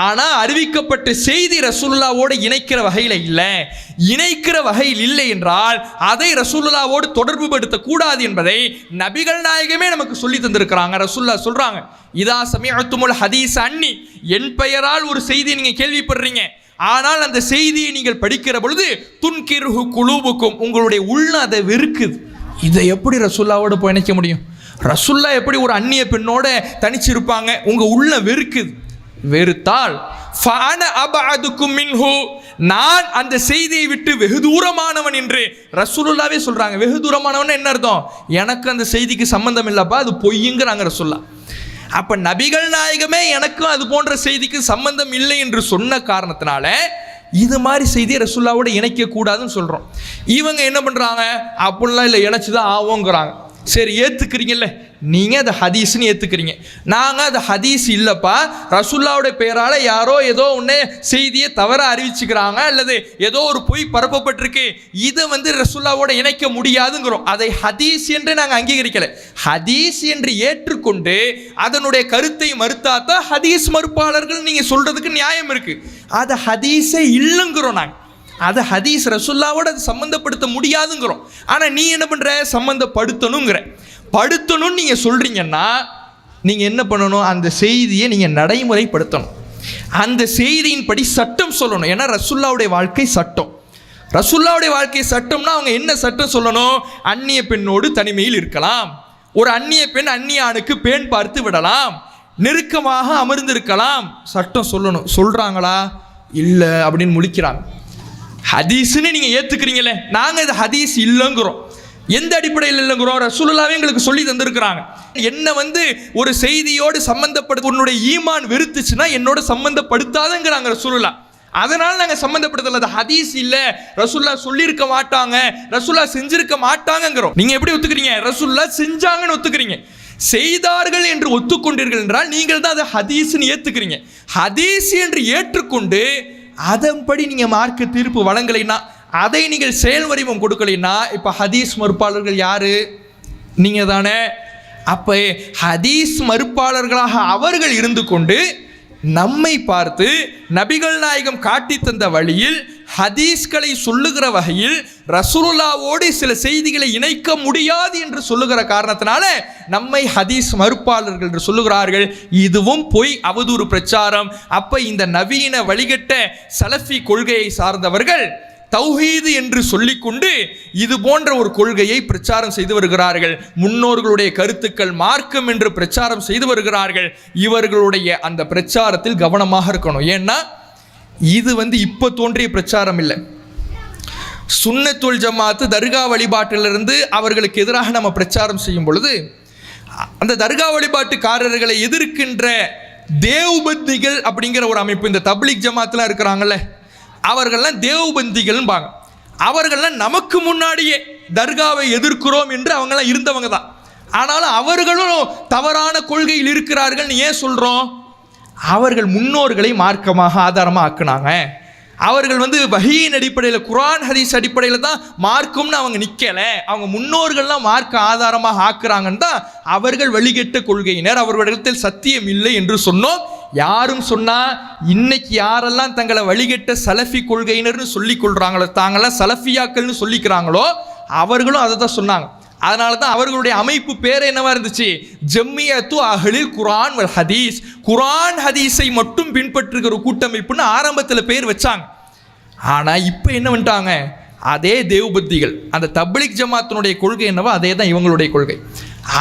ஆனா அறிவிக்கப்பட்ட செய்தி ரசூலுல்லாஹ்வோடு இணைக்கிற வகையில் இல்லை. இணைக்கிற வகையில் இல்லை என்றால் அதை ரசூலுல்லாஹ்வோடு தொடர்பு படுத்த கூடாது என்பதை நபிகள் நாயகமே நமக்கு சொல்லி தந்திருக்கிறாங்க. ரசூலுல்லாஹ் சொல்றாங்க, இதா சமிஅத்துமுல் ஹதீஸ் அன்னி, என் பெயரால் ஒரு செய்தியை நீங்க கேள்விப்படுறீங்க, ஆனால் அந்த செய்தியை நீங்கள் படிக்கிற பொழுது துன்கிருஹு குலூபுக்கும், உங்களுடைய உள்ள அதை வெறுக்குது. இதை எப்படி ரசூலுல்லாஹ்வோடு போய் இணைக்க முடியும்? ரசூலுல்லாஹ் எப்படி ஒரு அந்நிய பெண்ணோட தனிச்சிருப்பாங்க? உங்க உள்ள வெறுக்குது. வெறுத்தால் ஃபஅன அபஅதுக்கும் மின்ஹு, நான் அந்த செய்தியை விட்டு வெகு தூரமானவன் என்று ரசூலுல்லாஹ்வே சொல்றாங்க. வெகு தூரமானவன் என்ன அர்த்தம்? எனக்கு அந்த செய்திக்கு சம்பந்தம் இல்லப்பா, அது பொய்யுங்கிறாங்க ரசூலுல்லாஹ். அப்ப நபிகள் நாயகமே எனக்கும் அது போன்ற செய்திக்கு சம்பந்தம் இல்லை என்று சொன்ன காரணத்தினால இது மாதிரி செய்தியை ரசூலுல்லாஹ்வோட இணைக்க கூடாதுன்னு சொல்றோம். இவங்க என்ன பண்றாங்க? அப்படிலாம் இல்லை, இணைச்சுதான் ஆவோங்கிறாங்க. சரி ஏத்துக்கிறீங்கல்ல, நீங்க அதை ஹதீஸ்ன்னு ஏத்துக்கிறீங்க. நாங்க அது ஹதீஸ் இல்லப்பா, ரசூலுல்லாஹ்வுடைய பெயரால யாரோ ஏதோ ஒன்று செய்தியை தவற அறிவிச்சுக்கிறாங்க அல்லது ஏதோ ஒரு பொய் பரப்பப்பட்டிருக்கு, இதை ரசூலுல்லாஹ்வோட இணைக்க முடியாதுங்கிறோம். அதை ஹதீஸ் என்று நாங்கள் அங்கீகரிக்கல. ஹதீஸ் என்று ஏற்றுக்கொண்டு அதனுடைய கருத்தை மறுத்தாதான் ஹதீஸ் மறுப்பாளர்கள் நீங்க சொல்றதுக்கு நியாயம் இருக்கு. அதை ஹதீஸே இல்லைங்கிறோம் நாங்கள். அதை ஹதீஸ் ரசூலுல்லாஹ்வோட சம்பந்தப்படுத்த முடியாதுங்கிறோம். ஆனால் நீ என்ன பண்ற, சம்பந்தப்படுத்தணுங்கிற. படுத்தணும்னு நீங்கள் சொல்றீங்கன்னா நீங்கள் என்ன பண்ணணும், அந்த செய்தியை நீங்கள் நடைமுறைப்படுத்தணும். அந்த செய்தியின்படி சட்டம் சொல்லணும். ஏன்னா ரசூலுல்லாஹ்வுடைய வாழ்க்கை சட்டம். ரசூலுல்லாஹ்வுடைய வாழ்க்கை சட்டம்னா அவங்க என்ன சட்டம் சொல்லணும், அந்நிய பெண்ணோடு தனிமையில் இருக்கலாம், ஒரு அந்நிய பெண் அந்நிய ஆணுக்கு பேன் பார்த்து விடலாம், நெருக்கமாக அமர்ந்திருக்கலாம், சட்டம் சொல்லணும். சொல்றாங்களா? இல்லை அப்படின்னு முழிக்கிறாங்க. ஹதீஸ்ன்னு நீங்க ஏத்துக்கிறீங்களே, நாங்க இது ஹதீஸ் இல்லைங்கிறோம். எந்த அடிப்படையில் இல்லைங்கிறோம், ரசூலுல்லாஹ்வே எங்களுக்கு சொல்லி தந்திருக்கிறாங்க. என்ன ஒரு செய்தியோடு சம்பந்தப்படுத்த உன்னுடைய ஈமான் வெறுத்துச்சுன்னா என்னோட சம்பந்தப்படுத்தாதங்கிறாங்க ரசூலுல்லாஹ். அதனால நாங்கள் சம்பந்தப்படுத்தல. அது ஹதீஸ் இல்லை, ரசூலுல்லாஹ் சொல்லியிருக்க மாட்டாங்க, ரசூலுல்லாஹ் செஞ்சிருக்க மாட்டாங்கிறோம். நீங்க எப்படி ஒத்துக்கிறீங்க, ரசூலுல்லாஹ் செஞ்சாங்கன்னு ஒத்துக்கிறீங்க. செய்தார்கள் என்று ஒத்துக்கொண்டீர்கள் என்றால் நீங்கள் தான் அதை ஹதீஸ்ன்னு ஏத்துக்கிறீங்க. ஹதீஸ் என்று ஏற்றுக்கொண்டு அதன்படி நீங்கள் மார்க்க தீர்ப்பு வழங்கலைன்னா, அதை நீங்கள் செயல் வடிவம் கொடுக்கலைன்னா, இப்போ ஹதீஸ் மறுப்பாளர்கள் யாரு? நீங்கள் தானே. அப்போ ஹதீஸ் மறுப்பாளர்களாக அவர்கள் இருந்து கொண்டு நம்மை பார்த்து நபிகள் நாயகம் காட்டி தந்த வழியில் ஹதீஸ்களை சொல்லுகிற வகையில் ரசூலுல்லாஹ்வோடு சில செய்திகளை இணைக்க முடியாது என்று சொல்லுகிற காரணத்தினால நம்மை ஹதீஸ் மறுப்பாளர்கள் என்று சொல்லுகிறார்கள். இதுவும் பொய், அவதூறு பிரச்சாரம். அப்ப இந்த நவீன வழிகட்ட சலஃபி கொள்கையை சார்ந்தவர்கள் தௌஹீது என்று சொல்லிக்கொண்டு இது போன்ற ஒரு கொள்கையை பிரச்சாரம் செய்து வருகிறார்கள். முன்னோர்களுடைய கருத்துக்கள் மார்க்கம் என்று பிரச்சாரம் செய்து வருகிறார்கள். இவர்களுடைய அந்த பிரச்சாரத்தில் கவனமாக இருக்கணும். ஏன்னா இது இப்போ தோன்றிய பிரச்சாரம் இல்லை. சுன்னத்துல் ஜமாத்து தர்கா வழிபாட்டிலிருந்து அவர்களுக்கு எதிராக நம்ம பிரச்சாரம் செய்யும் பொழுது அந்த தர்கா வழிபாட்டுக்காரர்களை எதிர்க்கின்ற தேவ்பந்திகள் அப்படிங்கிற ஒரு அமைப்பு, இந்த தப்லீக் ஜமாத்லாம் இருக்கிறாங்கல்ல, அவர்கள்லாம் தேவ்பந்திகள்பாங்க. அவர்கள்லாம் நமக்கு முன்னாடியே தர்காவை எதிர்க்கிறோம் என்று அவங்களாம் இருந்தவங்க தான். ஆனாலும் அவர்களும் தவறான கொள்கையில் இருக்கிறார்கள். ஏன் சொல்கிறோம், அவர்கள் முன்னோர்களை மார்க்கமாக ஆதாரமாக ஆக்குனாங்க. அவர்கள் வஹீயின் அடிப்படையில், குர்ஆன் ஹதீஸ் அடிப்படையில் தான் மார்க்கம்னு அவங்க நிற்கலை. அவங்க முன்னோர்கள்லாம் மார்க்க ஆதாரமாக ஆக்குறாங்கன்னு தான் அவர்கள் வழிகெட்ட கொள்கையினர், அவர்களிடத்தில் சத்தியம் இல்லை என்று சொன்னோம். யாரும் சொன்னா இன்னைக்கு யாரெல்லாம் தங்களை வழிகெட்ட சலஃபி கொள்கையினர்னு சொல்லிக் கொள்றாங்களோ, தாங்களாம் சலஃபியாக்கள்னு சொல்லிக்கிறாங்களோ, அவர்களும் அதை தான் சொன்னாங்க. அதனால தான் அவர்களுடைய அமைப்பு பேர் என்னவா இருந்துச்சு, ஜம்மியத்து அஹ்லில் குர்ஆன் வல் ஹதீஸ். குர்ஆன் ஹதீஸை மட்டும் பின்பற்றுகிற கூட்டமைப்புன்னு ஆரம்பத்தில் பேர் வச்சாங்க. ஆனால் இப்போ என்ன பண்ணிட்டாங்க, அதே தேவ்பந்திகள், அந்த தப்லீக் ஜமாத்தினுடைய கொள்கை என்னவோ அதே தான் இவங்களுடைய கொள்கை.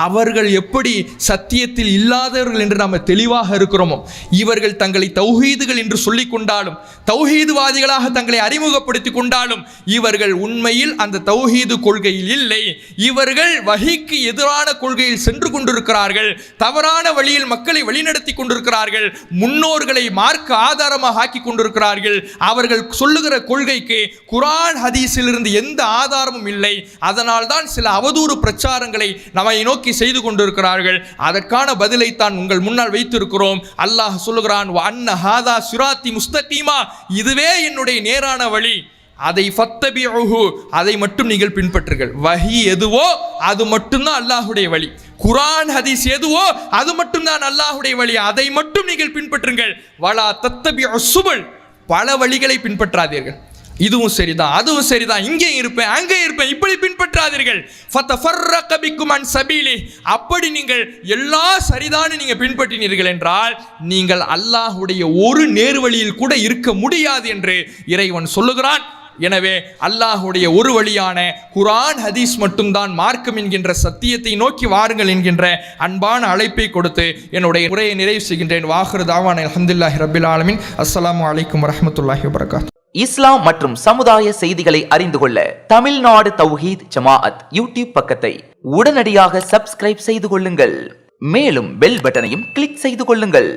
அவர்கள் எப்படி சத்தியத்தில் இல்லாதவர்கள் என்று நாம் தெளிவாக இருக்கிறோமோ, இவர்கள் தங்களை தௌஹீதுகள் என்று சொல்லிக் கொண்டாலும், தௌஹீதுவாதிகளாக தங்களை அறிமுகப்படுத்தி கொண்டாலும், இவர்கள் உண்மையில் அந்த தௌஹீது கொள்கையில் இல்லை. இவர்கள் வஹீக்கு எதிரான கொள்கையில் சென்று கொண்டிருக்கிறார்கள், தவறான வழியில் மக்களை வழிநடத்தி கொண்டிருக்கிறார்கள், முன்னோர்களை மார்க்க ஆதாரமாக ஆக்கி கொண்டிருக்கிறார்கள். அவர்கள் சொல்லுகிற கொள்கைக்கு குர்ஆன் ஹதீஸில் இருந்து எந்த ஆதாரமும் இல்லை. அதனால் தான் சில அவதூறு பிரச்சாரங்களை நம்மை நோக்கி செய்து கொண்டிருக்கிறார்கள். அதற்கான பதிலை தான் உங்கள் முன்னால் வைத்திருக்கிறோம். அல்லாஹ் சொல்லுகிறான், வஅன்ன ஹாதா சிராத்தி முஸ்தகீமா, இதுவே என்னுடைய நேரான வழி, அதை ஃபத்தபிஉஹு, அதை மட்டும் நீங்கள் பின்பற்றுங்கள். வஹி எதுவோ அது மட்டும்தான் அல்லாஹ்வுடைய வழி, குர்ஆன் ஹதீஸ் எதுவோ அது மட்டும்தான் அல்லாஹ்வுடைய வழி, அதை மட்டும் நீங்கள் பின்பற்றுங்கள். வலா தத்தபிஉஸ் சுபுல், பல வழிகளை பின்பற்றாதீர்கள். இதுவும் சரிதான், அதுவும் சரிதான், இங்கே இருப்பேன் அங்கே இருப்பேன், இப்படி பின்பற்றாதீர்கள். ஃபதஃபர்ரக பிக்கும் அன் சபீலி, அப்படி நீங்கள் எல்லா சரிதானு நீங்கள் பின்பற்றினீர்கள் என்றால் நீங்கள் அல்லாஹ்வுடைய ஒரு நேர்வழியில் கூட இருக்க முடியாது என்று இறைவன் சொல்லுகிறான். எனவே அல்லாஹ்வுடைய ஒரு வழியான குர்ஆன் ஹதீஸ் மட்டும்தான் மார்க்கம் என்கின்ற சத்தியத்தை நோக்கி வாருங்கள் என்கின்ற அன்பான அழைப்பை கொடுத்து என்னுடைய உரையை நிறைவு செய்கின்றேன். வாஹிரு தாவானா அல்ஹம்துலில்லாஹி ரப்பில் ஆலமீன். அஸ்ஸலாமு அலைக்கும் வரஹ்மத்துல்லாஹி வபரகாத்துஹு. இஸ்லாம் மற்றும் சமுதாய செய்திகளை அறிந்து கொள்ள தமிழ்நாடு தௌஹீத் ஜமாஅத் யூடியூப் பக்கத்தை உடனடியாக சப்ஸ்கிரைப் செய்து கொள்ளுங்கள். மேலும் பெல் பட்டனையும் கிளிக் செய்து கொள்ளுங்கள்.